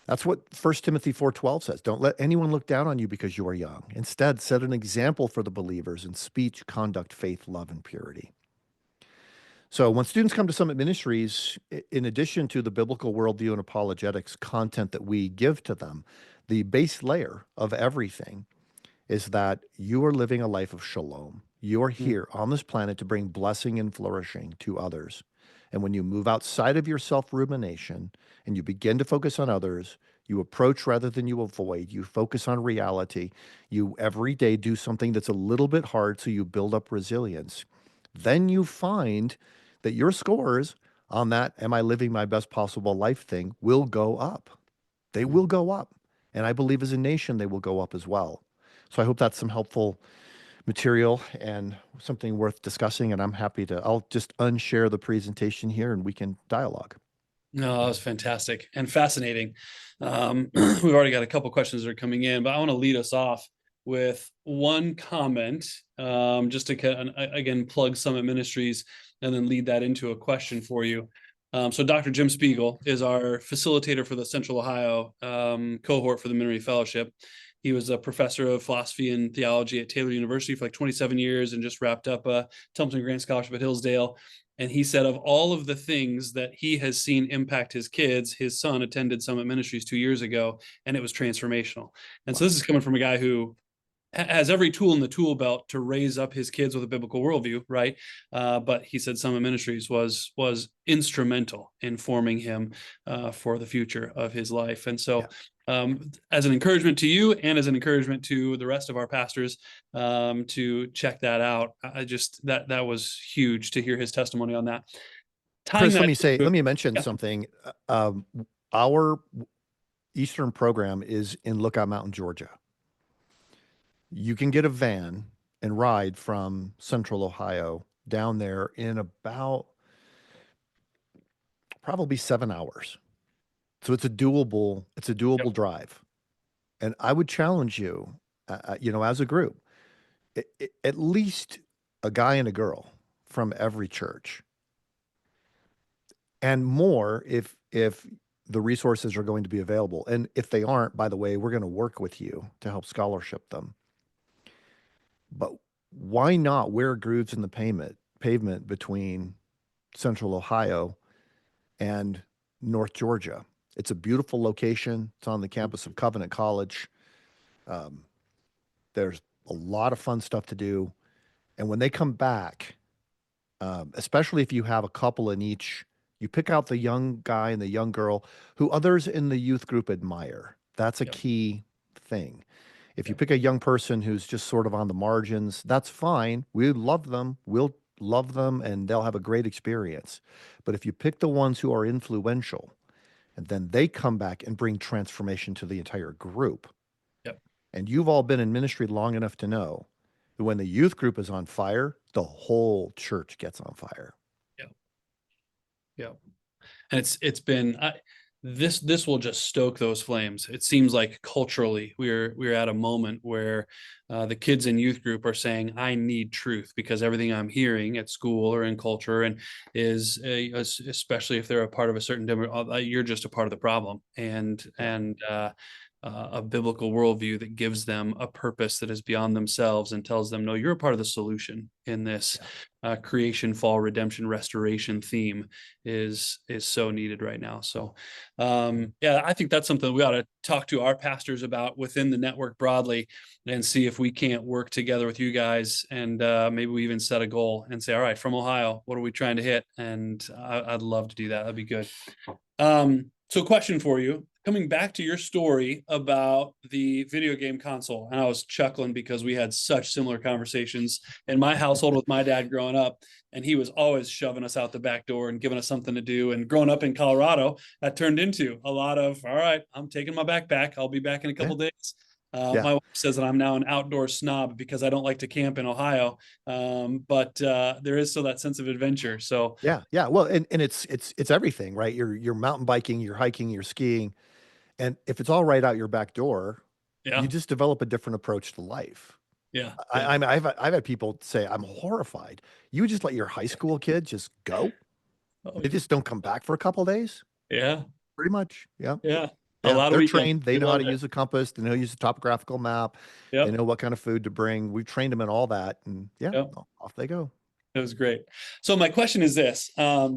Speaker 2: That's what 1 Timothy 4:12 says. Don't let anyone look down on you because you are young. Instead, set an example for the believers in speech, conduct, faith, love, and purity. So when students come to Summit Ministries, in addition to the biblical worldview and apologetics content that we give to them, the base layer of everything is that you are living a life of shalom. You are
Speaker 1: Mm,
Speaker 2: here on this planet to bring blessing and flourishing to others. And when you move outside of your self rumination and you begin to focus on others, you approach rather than you avoid. You focus on reality. You every day do something that's a little bit hard so you build up resilience. Then you find that your scores on that am I living my best possible life thing will go up. They
Speaker 1: mm.
Speaker 2: will go up. And I believe as a nation, they will go up as well. So I hope that's some helpful material and something worth discussing. And I'll just unshare the presentation here and we can dialogue.
Speaker 1: No, that was fantastic and fascinating. We've already got a couple questions that are coming in, but I want to lead us off with one comment, just to again plug Summit Ministries and then lead that into a question for you. So Dr. Jim Spiegel is our facilitator for the Central Ohio cohort for the Ministry Fellowship. He was a professor of philosophy and theology at Taylor University for like 27 years and just wrapped up a Templeton Grant Scholarship at Hillsdale. And he said of all of the things that he has seen impact his kids, his son attended Summit Ministries 2 years ago, and it was transformational. And so
Speaker 2: Wow.
Speaker 1: this is coming from a guy who has every tool in the tool belt to raise up his kids with a biblical worldview, right? But he said Summit Ministries was instrumental in forming him for the future of his life. And so,
Speaker 2: Yeah.
Speaker 1: as an encouragement to you and as an encouragement to the rest of our pastors, to check that out, I just that was huge to hear his testimony on that. Tying
Speaker 2: Chris,
Speaker 1: that,
Speaker 2: let me mention
Speaker 1: yeah,
Speaker 2: something. Our Eastern program is in Lookout Mountain, Georgia. You can get a van and ride from Central Ohio down there in about probably 7 hours. So it's a
Speaker 1: yep,
Speaker 2: doable drive. And I would challenge you, as a group, at least a guy and a girl from every church, and more if the resources are going to be available. And if they aren't, by the way, we're going to work with you to help scholarship them. But why not wear grooves in the pavement between Central Ohio and North Georgia? It's a beautiful location. It's on the campus of Covenant College. Um, there's a lot of fun stuff to do. And when they come back, especially if you have a couple in each, you pick out the young guy and the young girl who others in the youth group admire. That's a
Speaker 1: yep,
Speaker 2: key thing. If you
Speaker 1: yep,
Speaker 2: pick a young person who's just sort of on the margins, that's fine. We love them. We'll love them and they'll have a great experience. But if you pick the ones who are influential and then they come back and bring transformation to the entire group,
Speaker 1: yep,
Speaker 2: and you've all been in ministry long enough to know that when the youth group is on fire, the whole church gets on fire.
Speaker 1: yep, yep. And it's been this will just stoke those flames. It seems like culturally we're at a moment where the kids in youth group are saying, I need truth, because everything I'm hearing at school or in culture and is especially if they're a part of a certain demo, you're just a part of the problem.
Speaker 2: Yeah.
Speaker 1: And a biblical worldview that gives them a purpose that is beyond themselves and tells them, no, you're a part of the solution in this
Speaker 2: Yeah.
Speaker 1: creation, fall, redemption, restoration theme is so needed right now. So, yeah, I think that's something we ought to talk to our pastors about within the network broadly, and see if we can't work together with you guys, and maybe we even set a goal and say, all right, from Ohio, what are we trying to hit? And I'd love to do that. That'd be good. So question for you, coming back to your story about the video game console, and I was chuckling because we had such similar conversations in my household with my dad growing up, and he was always shoving us out the back door and giving us something to do. And growing up in Colorado, that turned into a lot of, all right, I'm taking my backpack. I'll be back in a
Speaker 2: Yeah.
Speaker 1: couple days.
Speaker 2: Yeah.
Speaker 1: My wife says that I'm now an outdoor snob because I don't like to camp in Ohio. But there is still that sense of adventure. So
Speaker 2: Yeah. Yeah. Well, and it's everything, right? You're mountain biking, you're hiking, you're skiing. And if it's all right out your back door, you
Speaker 1: yeah,
Speaker 2: just develop a different approach to life.
Speaker 1: yeah, yeah.
Speaker 2: I've had people say, I'm horrified. You would just let your high school kid just go?
Speaker 1: Oh,
Speaker 2: They just don't come back for a couple days?
Speaker 1: yeah,
Speaker 2: Pretty much. Yeah.
Speaker 1: yeah. A
Speaker 2: Yeah.
Speaker 1: lot of
Speaker 2: They're
Speaker 1: weekends.
Speaker 2: trained. They
Speaker 1: We
Speaker 2: know how
Speaker 1: loved
Speaker 2: to
Speaker 1: it.
Speaker 2: use a compass. They know how to use a topographical map. They
Speaker 1: Yep,
Speaker 2: know what kind of food to bring. We've trained them in all that. And yeah,
Speaker 1: yep.
Speaker 2: off they go.
Speaker 1: It was great. So my question is this. I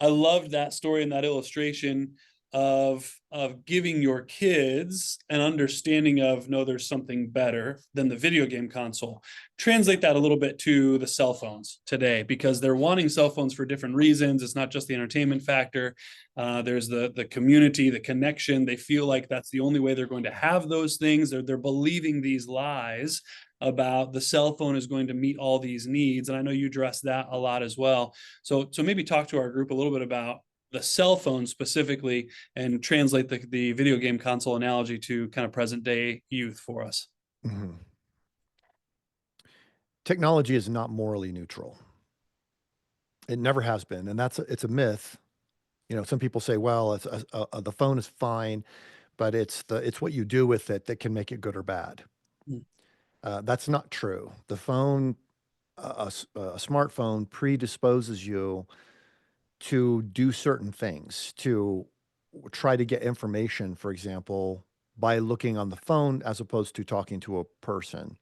Speaker 1: loved that story and that illustration of giving your kids an understanding of, no, there's something better than the video game console. Translate that a little bit to the cell phones today, because they're wanting cell phones for different reasons. It's not just the entertainment factor. There's the community, the connection. They feel like that's the only way they're going to have those things. They're believing these lies about the cell phone is going to meet all these needs. And I know you address that a lot as well. So maybe talk to our group a little bit about the cell phone specifically, and translate the video game console analogy to kind of present day youth for us.
Speaker 2: Mhm. Technology is not morally neutral. It never has been. And it's a myth. Some people say, well, the phone is fine, but it's what you do with it that can make it good or bad.
Speaker 1: Mm.
Speaker 2: That's not true. The phone, a smartphone predisposes you to do certain things, to try to get information, for example, by looking on the phone as opposed to talking to a person.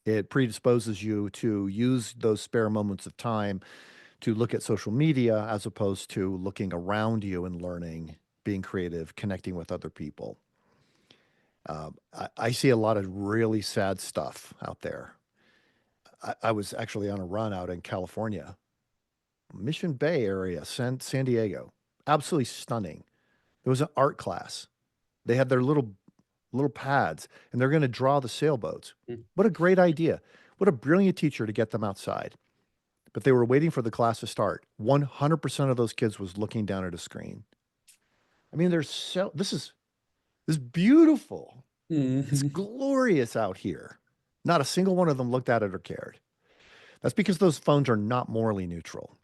Speaker 2: It predisposes you to use those spare moments of time to look at social media as opposed to looking around you and learning, being creative, connecting with other people. I see a lot of really sad stuff out there. I was actually on a run out in California, Mission Bay area, San Diego. Absolutely stunning. There was an art class. They had their little pads, and they're going to draw the sailboats.
Speaker 1: Mm.
Speaker 2: What a great idea. What a brilliant teacher to get them outside. But they were waiting for the class to start. 100% of those kids was looking down at a screen. I mean, this is beautiful. It's
Speaker 1: Mhm.
Speaker 2: glorious out here. Not a single one of them looked at it or cared. That's because those phones are not morally neutral.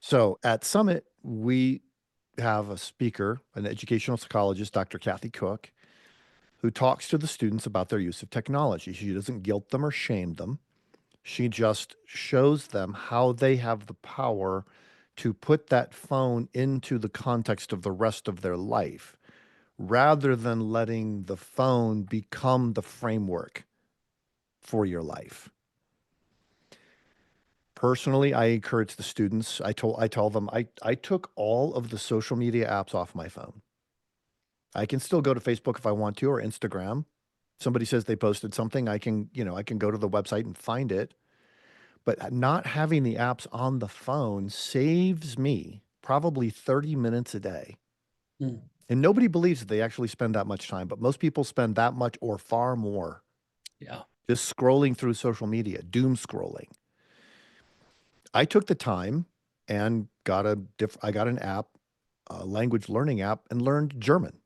Speaker 2: So at Summit, we have a speaker, an educational psychologist, Dr. Kathy Cook, who talks to the students about their use of technology. She doesn't guilt them or shame them. She just shows them how they have the power to put that phone into the context of the rest of their life rather than letting the phone become the framework for your life. Personally, I encourage the students. I tell them I took all of the social media apps off my phone. I can still go to Facebook if I want to or Instagram. Somebody says they posted something, I can go to the website and find it. But not having the apps on the phone saves me probably 30 minutes a day.
Speaker 1: Mm.
Speaker 2: And nobody believes that they actually spend that much time, but most people spend that much or far more
Speaker 1: Yeah.
Speaker 2: just scrolling through social media, doom scrolling. I took the time and I got an app, a language learning app, and learned German.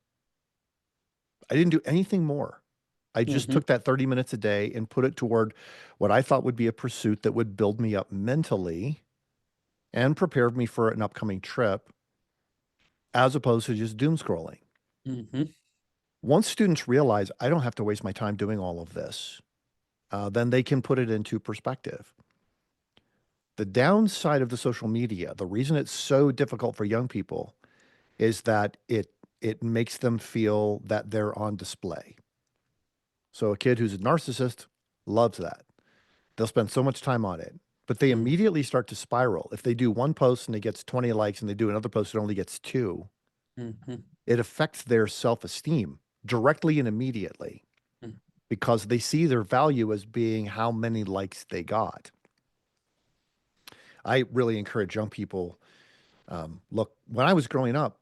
Speaker 2: I didn't do anything more. I just
Speaker 1: Mhm.
Speaker 2: took that 30 minutes a day and put it toward what I thought would be a pursuit that would build me up mentally and prepared me for an upcoming trip as opposed to just doom scrolling.
Speaker 1: Mhm.
Speaker 2: Once students realize I don't have to waste my time doing all of this, then they can put it into perspective. The downside of the social media, the reason it's so difficult for young people is that it makes them feel that they're on display. So a kid who's a narcissist loves that. They'll spend so much time on it, but they
Speaker 1: Mm.
Speaker 2: immediately start to spiral. If they do one post and it gets 20 likes and they do another post that only gets 2,
Speaker 1: Mhm.
Speaker 2: it affects their self-esteem directly and immediately
Speaker 1: Mm.
Speaker 2: because they see their value as being how many likes they got. I really encourage young people. Look, when I was growing up,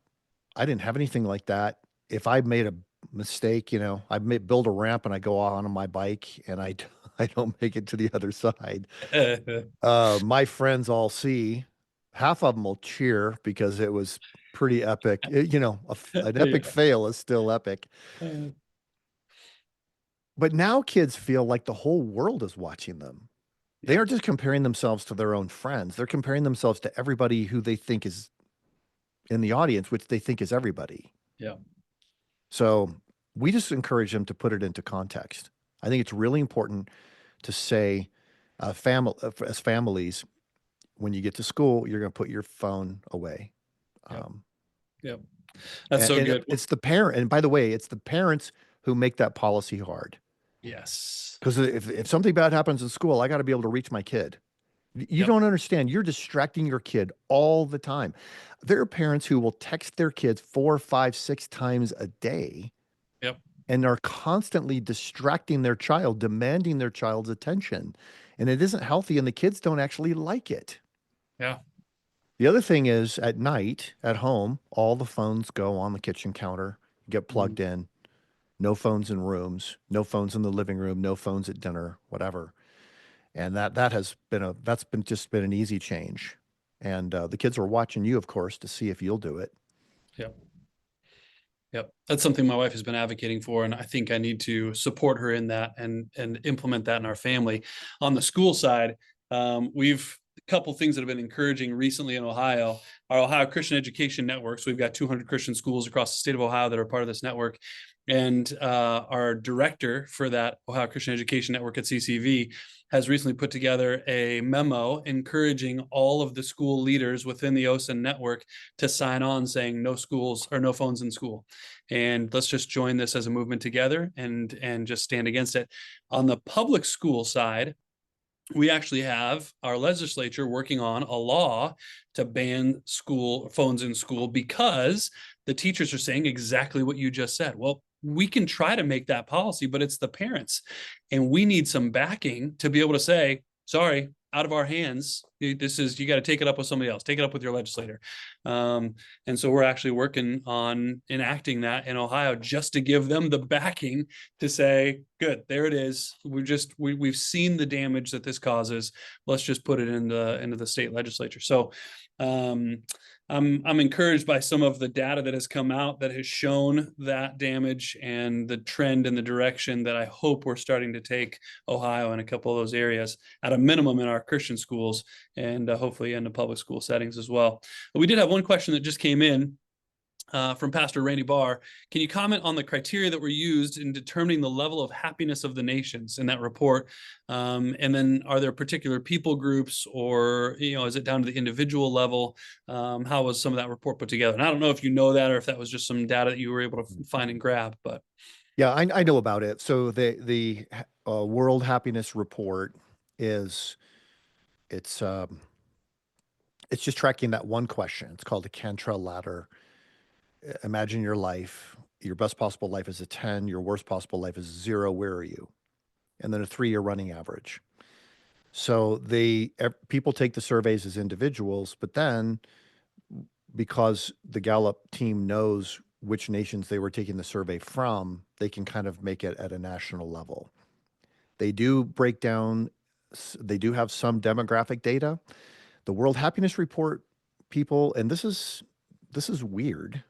Speaker 2: I didn't have anything like that. If I made a mistake, build a ramp and I go on my bike and I don't make it to the other side. My friends all see, half of them will cheer because it was pretty epic. An epic
Speaker 1: Yeah.
Speaker 2: fail is still epic.
Speaker 1: Uh,
Speaker 2: But now kids feel like the whole world is watching them. They
Speaker 1: Yep.
Speaker 2: aren't just comparing themselves to their own friends. They're comparing themselves to everybody who they think is in the audience, which they think is everybody.
Speaker 1: Yep.
Speaker 2: So we just encourage them to put it into context. I think it's really important to say, as families, when you get to school, you're going to put your phone away.
Speaker 1: Yep.
Speaker 2: Um,
Speaker 1: Yep. That's
Speaker 2: and
Speaker 1: so
Speaker 2: and
Speaker 1: good.
Speaker 2: it's the parent. And by the way, it's the parents who make that policy hard.
Speaker 1: Yes.
Speaker 2: Because if something bad happens in school, I got to be able to reach my kid. You
Speaker 1: Yep.
Speaker 2: don't understand. You're distracting your kid all the time. There are parents who will text their kids 4, 5, 6 times a day
Speaker 1: Yep.
Speaker 2: and are constantly distracting their child, demanding their child's attention. And it isn't healthy, and the kids don't actually like it.
Speaker 1: Yeah.
Speaker 2: The other thing is at night, at home, all the phones go on the kitchen counter, get
Speaker 1: Mm.
Speaker 2: plugged in. No phones in rooms, no phones in the living room, no phones at dinner, whatever. And that's been an easy change. And the kids are watching you, of course, to see if you'll do it.
Speaker 1: Yep. Yep. That's something my wife has been advocating for, and I think I need to support her in that and implement that in our family. On the school side, we've a couple things that have been encouraging recently in Ohio. Our Ohio Christian Education Network. So we've got 200 Christian schools across the state of Ohio that are part of this network. And our director for that Ohio Christian Education Network at CCV has recently put together a memo encouraging all of the school leaders within the OSIN network to sign on saying no schools or no phones in school. And let's just join this as a movement together and just stand against it. On the public school side, we actually have our legislature working on a law to ban school phones in school because the teachers are saying exactly what you just said. Well, we can try to make that policy, but it's the parents. And we need some backing to be able to say, sorry, out of our hands. This is, you got to take it up with somebody else, take it up with your legislator. And so we're actually working on enacting that in Ohio just to give them the backing to say, good, there it is. We've seen the damage that this causes. Let's just put it into the state legislature. So I'm encouraged by some of the data that has come out that has shown that damage and the trend and the direction that I hope we're starting to take Ohio in a couple of those areas, at a minimum in our Christian schools, and hopefully in the public school settings as well. But we did have one question that just came in from Pastor Randy Barr. Can you comment on the criteria that were used in determining the level of happiness of the nations in that report? And then are there particular people groups, or, is it down to the individual level? How was some of that report put together? And I don't know if you know that, or if that was just some data that you were able to find and grab, but.
Speaker 2: Yeah, I know about it. So the World Happiness Report it's just tracking that one question. It's called the Cantrell ladder. Imagine your life. Your best possible life is a 10. Your worst possible life is 0. Where are you? And then a 3-year running average. So people take the surveys as individuals, but then because the Gallup team knows which nations they were taking the survey from, they can kind of make it at a national level. They do break down, they do have some demographic data. The World Happiness Report people, and this is weird,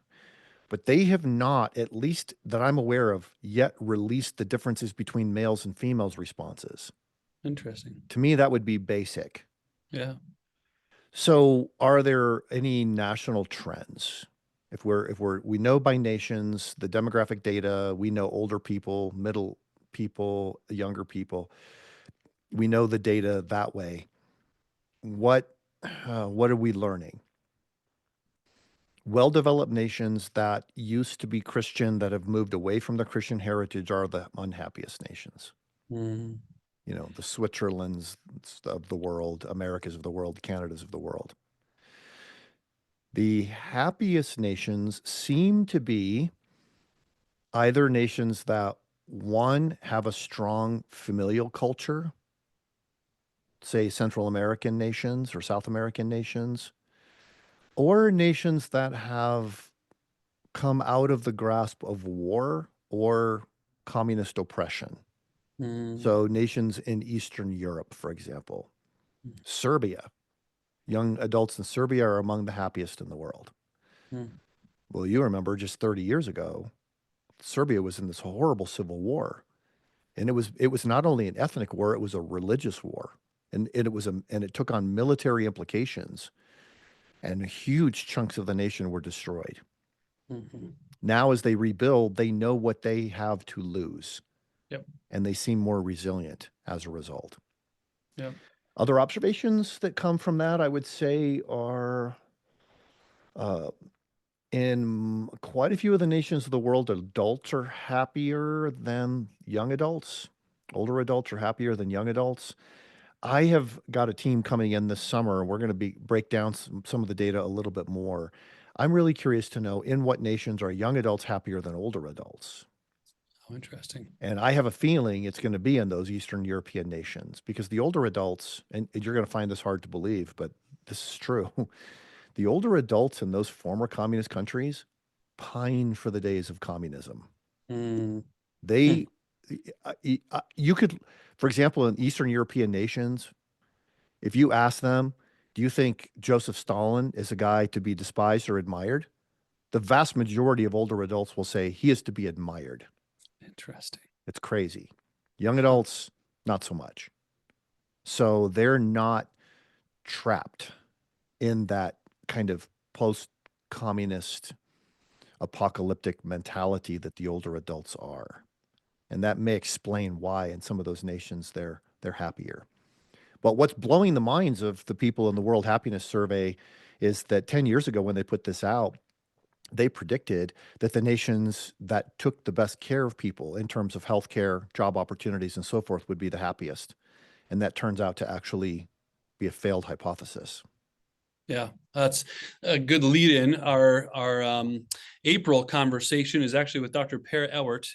Speaker 2: but they have not, at least that I'm aware of, yet released the differences between males and females responses.
Speaker 1: Interesting.
Speaker 2: To me, that would be basic.
Speaker 1: Yeah.
Speaker 2: So are there any national trends? If we know by nations, the demographic data, we know older people, middle people, younger people, we know the data that way. What are we learning? Well-developed nations that used to be Christian that have moved away from the Christian heritage are the unhappiest nations.
Speaker 1: Mm.
Speaker 2: The Switzerlands of the world, Americas of the world, Canadas of the world. The happiest nations seem to be either nations that, one, have a strong familial culture, say Central American nations or South American nations, or nations that have come out of the grasp of war or communist oppression.
Speaker 1: Mm.
Speaker 2: So nations in Eastern Europe, for example, Serbia, young adults in Serbia are among the happiest in the world.
Speaker 1: Mm.
Speaker 2: Well, you remember just 30 years ago, Serbia was in this horrible civil war. And it was not only an ethnic war, it was a religious war. And it took on military implications, and huge chunks of the nation were destroyed.
Speaker 1: Mm-hmm.
Speaker 2: Now, as they rebuild, they know what they have to lose.
Speaker 1: Yep.
Speaker 2: And they seem more resilient as a result.
Speaker 1: Yep.
Speaker 2: Other observations that come from that, I would say, are in quite a few of the nations of the world, adults are happier than young adults. Older adults are happier than young adults. I have got a team coming in this summer, and we're going to break down some of the data a little bit more. I'm really curious to know, in what nations are young adults happier than older adults?
Speaker 1: Oh, interesting.
Speaker 2: And I have a feeling it's going to be in those Eastern European nations, because the older adults, and you're going to find this hard to believe, but this is true. The older adults in those former communist countries pine for the days of communism.
Speaker 1: Mm.
Speaker 2: They, you could, for example, in Eastern European nations, if you ask them, do you think Joseph Stalin is a guy to be despised or admired? The vast majority of older adults will say he is to be admired.
Speaker 1: Interesting.
Speaker 2: It's crazy. Young adults, not so much. So they're not trapped in that kind of post-communist apocalyptic mentality that the older adults are. And that may explain why in some of those nations they're happier. But what's blowing the minds of the people in the World Happiness Survey is that 10 years ago when they put this out, they predicted that the nations that took the best care of people in terms of healthcare, job opportunities, and so forth would be the happiest. And that turns out to actually be a failed hypothesis.
Speaker 1: Yeah, That's a good lead in. Our April conversation is actually with Dr. Per Ewert.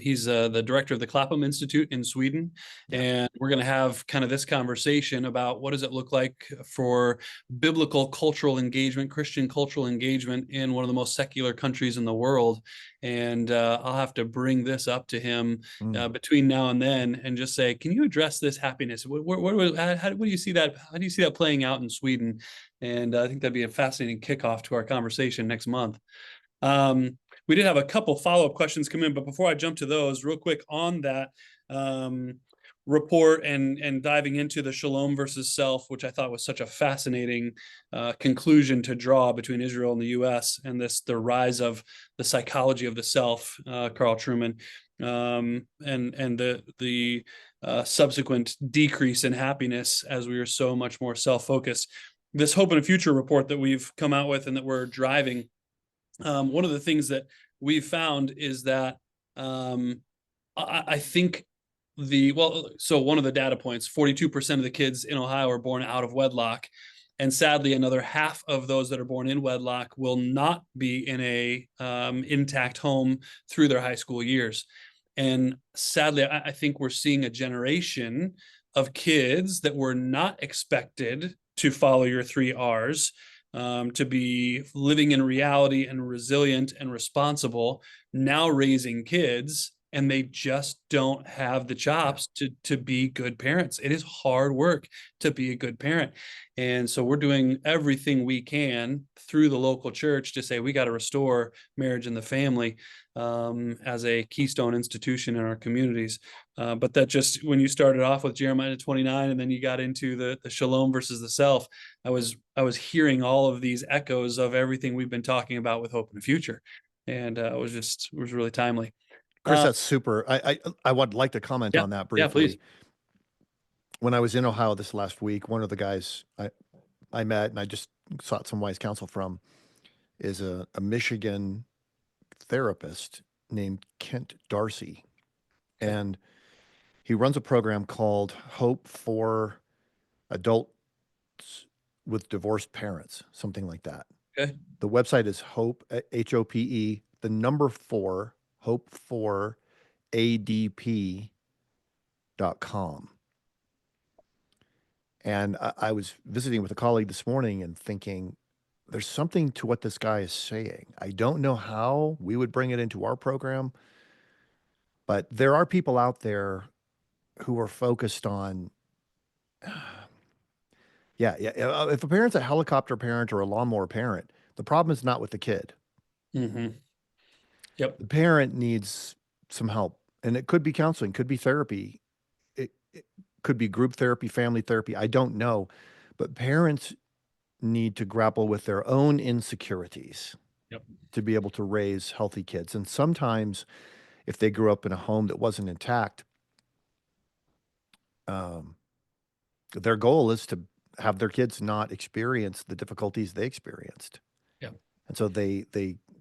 Speaker 1: He's the director of the Clapham Institute in Sweden.
Speaker 2: Yeah.
Speaker 1: And we're going to have kind of this conversation about what does it look like for biblical cultural engagement, Christian cultural engagement in one of the most secular countries in the world. And I'll have to bring this up to him between now and then and just say, can you address this happiness? How do you see that? How do you see that playing out in Sweden? And I think that'd be a fascinating kickoff to our conversation next month. We did have a couple follow-up questions come in, but before I jump to those, real quick on that report and diving into the shalom versus self, which I thought was such a fascinating conclusion to draw between Israel and the U.S. and the rise of the psychology of the self, Carl Trueman, and the subsequent decrease in happiness as we are so much more self-focused. This Hope in a Future report that we've come out with and that we're driving, one of the things that we've found is that I think so one of the data points, 42% of the kids in Ohio are born out of wedlock. And sadly, another half of those that are born in wedlock will not be in a intact home through their high school years. And sadly, I think we're seeing a generation of kids that were not expected to follow your 3 R's, to be living in reality and resilient and responsible, now raising kids, and they just don't have the chops to be good parents. It is hard work to be a good parent. And so we're doing everything we can through the local church to say we got to restore marriage and the family as a keystone institution in our communities. But that just, when you started off with Jeremiah 29 and then you got into the shalom versus the self, I was hearing all of these echoes of everything we've been talking about with Hope in the Future. And it was really timely.
Speaker 2: Chris, that's super. I would like to comment on that briefly.
Speaker 1: Yeah, please.
Speaker 2: When I was in Ohio this last week, one of the guys I met and I just sought some wise counsel from is a Michigan therapist named Kent Darcy.
Speaker 1: Okay.
Speaker 2: And he runs a program called Hope for Adults with Divorced Parents, something like that.
Speaker 1: Okay.
Speaker 2: The website is Hope, HOPE, the number 4, Hope for ADP.com. And I was visiting with a colleague this morning and thinking, there's something to what this guy is saying. I don't know how we would bring it into our program, but there are people out there who are focused on, if a parent's a helicopter parent or a lawnmower parent, the problem is not with the kid.
Speaker 1: Mm-hmm. Yep.
Speaker 2: The parent needs some help, and it could be counseling, could be therapy. It could be group therapy, family therapy. I don't know, but parents need to grapple with their own insecurities to be able to raise healthy kids. And sometimes if they grew up in a home that wasn't intact, their goal is to have their kids not experience the difficulties they experienced.
Speaker 1: Yeah.
Speaker 2: And so they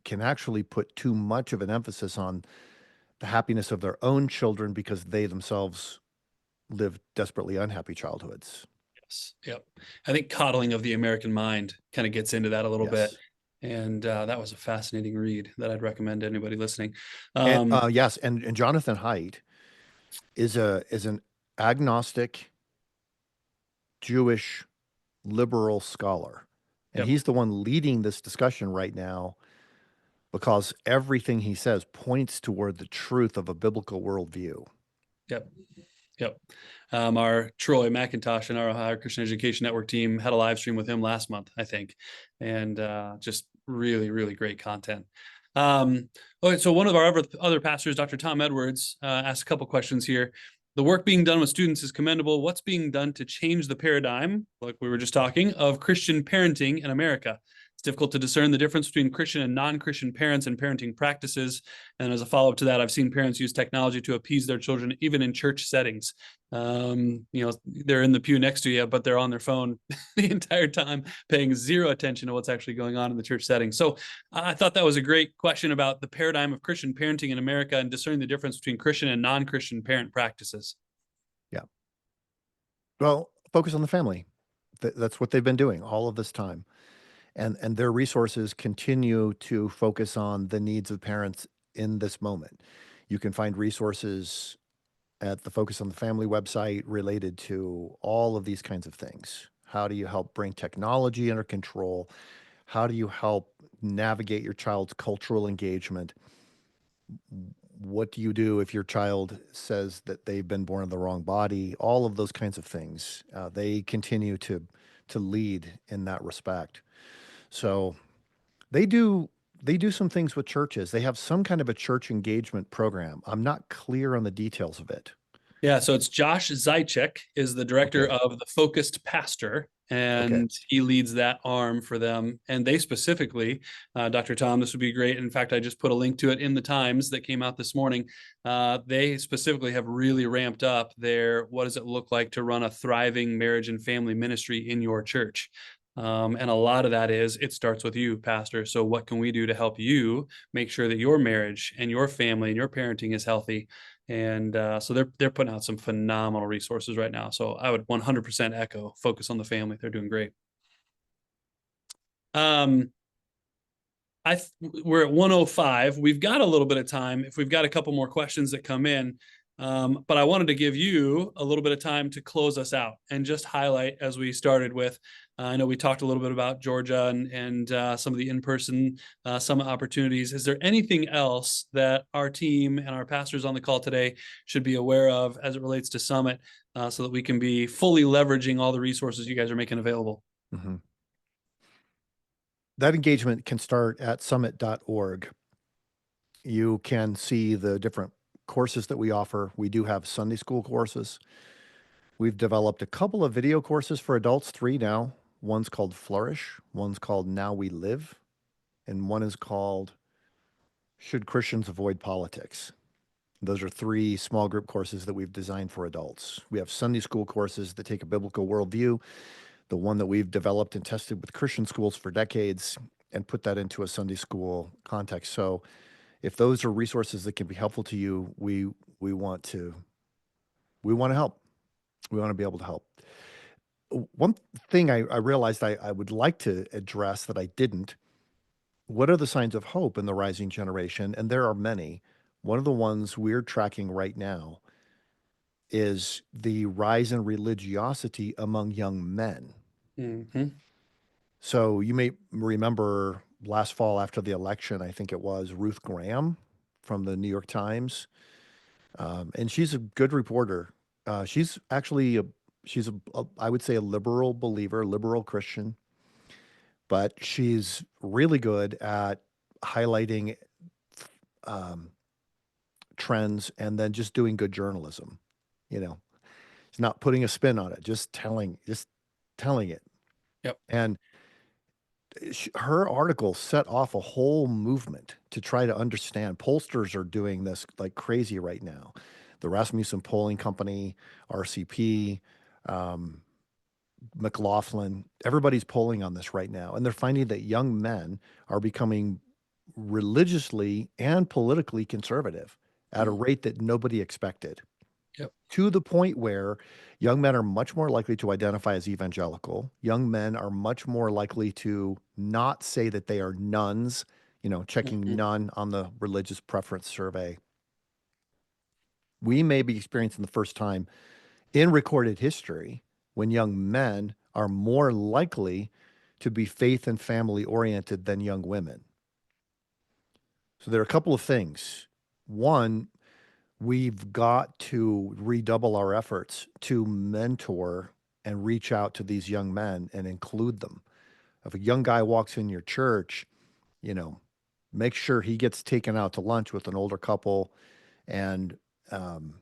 Speaker 2: can actually put too much of an emphasis on the happiness of their own children because they themselves lived desperately unhappy childhoods.
Speaker 1: Yes. Yep. I think coddling of the American mind kind of gets into that a little bit. And that was a fascinating read that I'd recommend to anybody listening.
Speaker 2: Yes. And Jonathan Haidt is an agnostic Jewish liberal scholar. And he's the one leading this discussion right now because everything he says points toward the truth of a biblical worldview.
Speaker 1: Yep. Our Troy McIntosh and our Ohio Christian Education Network team had a live stream with him last month, I think, and just really, really great content. Okay, so one of our other pastors, Dr. Tom Edwards, asked a couple questions here. The work being done with students is commendable. What's being done to change the paradigm, like we were just talking, of Christian parenting in America? It's difficult to discern the difference between Christian and non-Christian parents and parenting practices. And as a follow-up to that, I've seen parents use technology to appease their children, even in church settings. They're in the pew next to you, but they're on their phone the entire time, paying zero attention to what's actually going on in the church setting. So I thought that was a great question about the paradigm of Christian parenting in America and discerning the difference between Christian and non-Christian parent practices.
Speaker 2: Yeah. Well, focus on the family. That's what they've been doing all of this time. and their resources continue to focus on the needs of parents in this moment. You can find resources at the Focus on the Family website related to all of these kinds of things. How do you help bring technology under control? How do you help navigate your child's cultural engagement? What do you do if your child says that they've been born in the wrong body? All of those kinds of things. They continue to lead in that respect. So they do they do some things with churches. They have some kind of a church engagement program. I'm not clear on the details of it.
Speaker 1: Yeah, so it's Josh Zychek is the director
Speaker 2: Okay.
Speaker 1: of the Focused Pastor,
Speaker 2: Okay.
Speaker 1: and he leads that arm for them. And they specifically, Dr. Tom, this would be great. In fact, I just put a link to it in the Times that came out this morning. They specifically have really ramped up their what does it look like to run a thriving marriage and family ministry in your church. And a lot of that is it starts with you, pastor. So what can we do to help you make sure that your marriage and your family and your parenting is healthy? And so they're putting out some phenomenal resources right now. So I would 100% echo focus on the family. They're doing great. Um, we're at 105. We've got a little bit of time. If we've got a couple more questions that come in, but I wanted to give you a little bit of time to close us out and just highlight as we started with. I know we talked a little bit about Georgia and some of the in-person summit opportunities. Is there anything else that our team and our pastors on the call today should be aware of as it relates to Summit so that we can be fully leveraging all the resources you guys are making available?
Speaker 2: Mhm. That engagement can start at summit.org. You can see the different courses that we offer. We do have Sunday school courses. We've developed a couple of video courses for adults, 3 now. One's called Flourish, one's called Now We Live, and one is called Should Christians Avoid Politics? Those are 3 small group courses that we've designed for adults. We have Sunday school courses that take a biblical worldview, the one that we've developed and tested with Christian schools for decades, and put that into a Sunday school context. So if those are resources that can be helpful to you, we want to help. We want to be able to help. One thing I realized I would like to address that I didn't. What are the signs of hope in the rising generation? And there are many. One of the ones we're tracking right now is the rise in religiosity among young men.
Speaker 1: Mm-hmm.
Speaker 2: So you may remember last fall after the election, I think it was Ruth Graham from the New York Times. And she's a good reporter. She's actually I would say a liberal believer, liberal Christian, but she's really good at highlighting um, trends and then just doing good journalism. You know, she's not putting a spin on it, just telling it.
Speaker 1: Yep.
Speaker 2: And her article set off a whole movement to try to understand. Pollsters are doing this like crazy right now. The Rasmussen Polling Company, RCP, um, McLaughlin, everybody's polling on this right now. And they're finding that young men are becoming religiously and politically conservative at a
Speaker 1: Mm.
Speaker 2: rate that nobody expected,
Speaker 1: Yep.
Speaker 2: to the point where young men are much more likely to identify as evangelical. Young men are much more likely to not say that they are nuns, checking
Speaker 1: Mm-hmm.
Speaker 2: none on the religious preference survey. We may be experiencing the first time in recorded history when young men are more likely to be faith and family oriented than young women. So there are a couple of things. One, we've got to redouble our efforts to mentor and reach out to these young men and include them. If a young guy walks in your church, you know, make sure he gets taken out to lunch with an older couple and, um,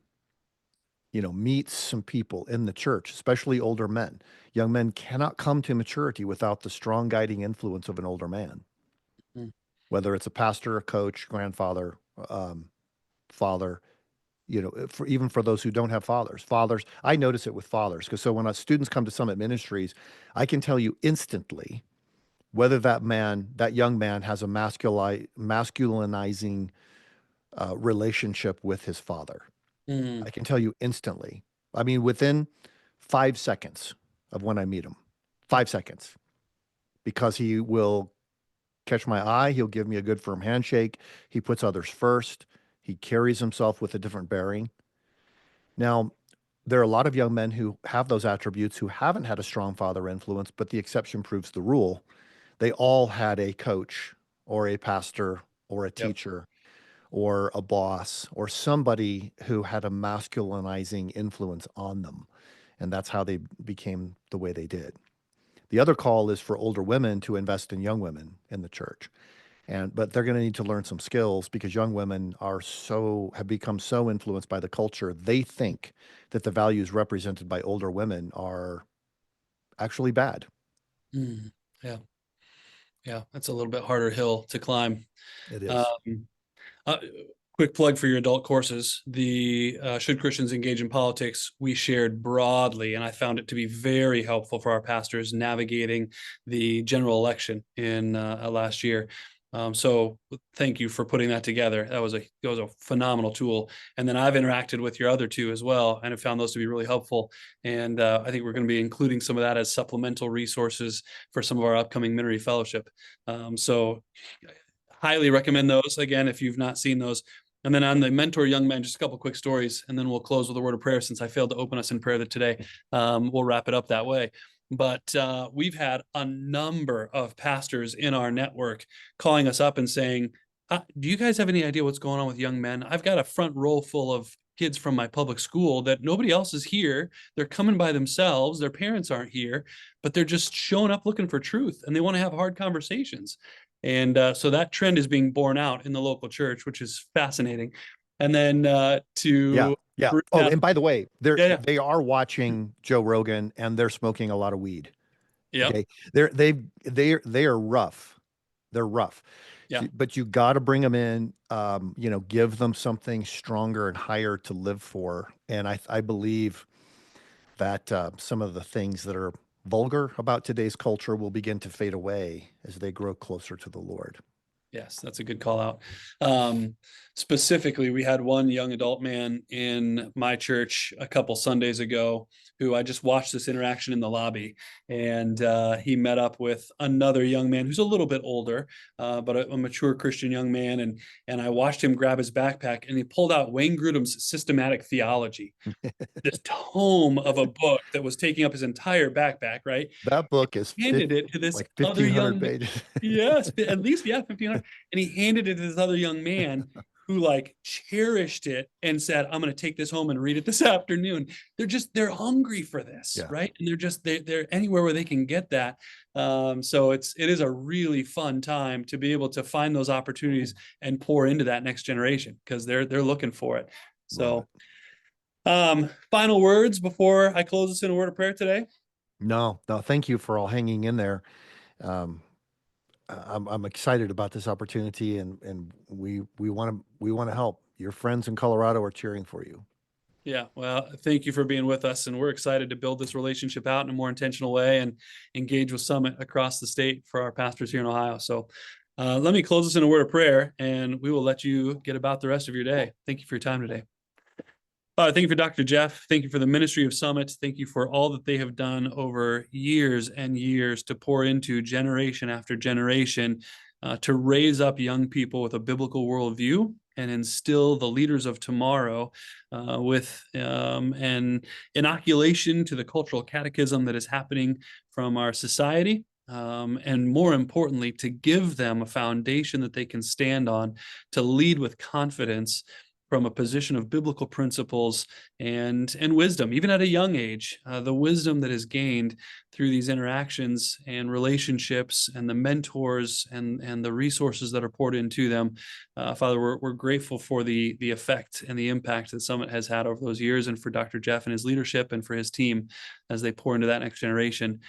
Speaker 2: meets some people in the church, especially older men. Young men cannot come to maturity without the strong guiding influence of an older man,
Speaker 1: Mm.
Speaker 2: whether it's a pastor, a coach, grandfather, father, even for those who don't have fathers, I notice it with fathers. Because so when our students come to Summit Ministries, I can tell you instantly whether that young man has a masculinizing relationship with his father. I
Speaker 1: Mm.
Speaker 2: can tell you instantly. I mean, within 5 seconds of when I meet him, 5 seconds. because he will catch my eye. He'll give me a good firm handshake. He puts others first. He carries himself with a different bearing. Now, there are a lot of young men who have those attributes who haven't had a strong father influence, but the exception proves the rule. They all had a coach or a pastor or a
Speaker 1: Yep.
Speaker 2: teacher or a boss or somebody who had a masculinizing influence on them. And that's how they became the way they did. The other call is for older women to invest in young women in the church. But they're going to need to learn some skills because young women have become so influenced by the culture. They think that the values represented by older women are actually bad.
Speaker 1: Mm, yeah. Yeah. That's a little bit harder hill to climb.
Speaker 2: It is.
Speaker 1: Um, Uh, quick plug for your adult courses. The Should Christians Engage in Politics, we shared broadly, and I found it to be very helpful for our pastors navigating the general election in last year. So thank you for putting that together. That was a phenomenal tool. And then I've interacted with your other two as well, and have found those to be really helpful. And I think we're going to be including some of that as supplemental resources for some of our upcoming Ministry Fellowship. So highly recommend those again if you've not seen those. And then on the Mentor Young Men, just a couple quick stories, and then we'll close with a word of prayer since I failed to open us in prayer today. We'll wrap it up that way. But we've had a number of pastors in our network calling us up and saying, do you guys have any idea what's going on with young men? I've got a front row full of kids from my public school that nobody else is here. They're coming by themselves. Their parents aren't here, but they're just showing up looking for truth, and they want to have hard conversations. And so that trend is being borne out in the local church, which is fascinating. And then
Speaker 2: Yeah. Yeah. Oh, and by the way,
Speaker 1: yeah, yeah,
Speaker 2: they are watching Joe Rogan and they're smoking a lot of weed.
Speaker 1: yep,
Speaker 2: Okay. They are rough. They're rough.
Speaker 1: yeah.
Speaker 2: But you got to bring them in, give them something stronger and higher to live for. And I believe that some of the things that are vulgar about today's culture will begin to fade away as they grow closer to the Lord.
Speaker 1: Yes, that's a good call out. Specifically, we had one young adult man in my church a couple Sundays ago who I just watched this interaction in the lobby. And he met up with another young man who's a little bit older, but a mature Christian young man. And I watched him grab his backpack and he pulled out Wayne Grudem's Systematic Theology, this tome of a book that was taking up his entire backpack, right?
Speaker 2: That book is
Speaker 1: Handed it to this
Speaker 2: like
Speaker 1: other
Speaker 2: 1,500
Speaker 1: young,
Speaker 2: pages.
Speaker 1: yes, at least, yeah, 1,500. And he handed it to this other young man who like cherished it and said, I'm going to take this home and read it this afternoon. They're hungry for this,
Speaker 2: Yeah.
Speaker 1: right? And they're anywhere where they can get that. So it is a really fun time to be able to find those opportunities and pour into that next generation because they're looking for it.
Speaker 2: Love
Speaker 1: So,
Speaker 2: it.
Speaker 1: final words before I close this in a word of prayer today.
Speaker 2: No, no, thank you for all hanging in there. Um, I'm excited about this opportunity, and we want to help. Your friends in Colorado are cheering for you.
Speaker 1: Yeah, well, thank you for being with us, and we're excited to build this relationship out in a more intentional way and engage with Summit across the state for our pastors here in Ohio. So, let me close this in a word of prayer, and we will let you get about the rest of your day. Thank you for your time today. Thank you for Dr. Jeff. Thank you for the ministry of Summit. Thank you for all that they have done over years and years to pour into generation after generation to raise up young people with a biblical worldview and instill the leaders of tomorrow with an inoculation to the cultural catechism that is happening from our society. And more importantly, to give them a foundation that they can stand on to lead with confidence from a position of biblical principles and wisdom, even at a young age, the wisdom that is gained through these interactions and relationships and the mentors and the resources that are poured into them. Father, we're grateful for the effect and the impact that Summit has had over those years, and for Dr. Jeff and his leadership and for his team as they pour into that next generation.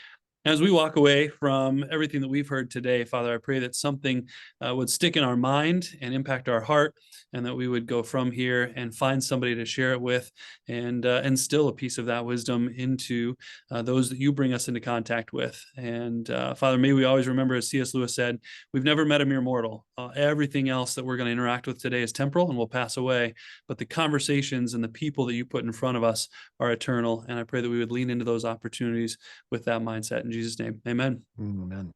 Speaker 1: As we walk away from everything that we've heard today, Father, I pray that something would stick in our mind and impact our heart, and that we would go from here and find somebody to share it with and instill a piece of that wisdom into those that you bring us into contact with. And Father, may we always remember, as C.S. Lewis said, we've never met a mere mortal. Everything else that we're going to interact with today is temporal and will pass away, but the conversations and the people that you put in front of us are eternal. And I pray that we would lean into those opportunities with that mindset. In Jesus' name, amen.
Speaker 2: Amen.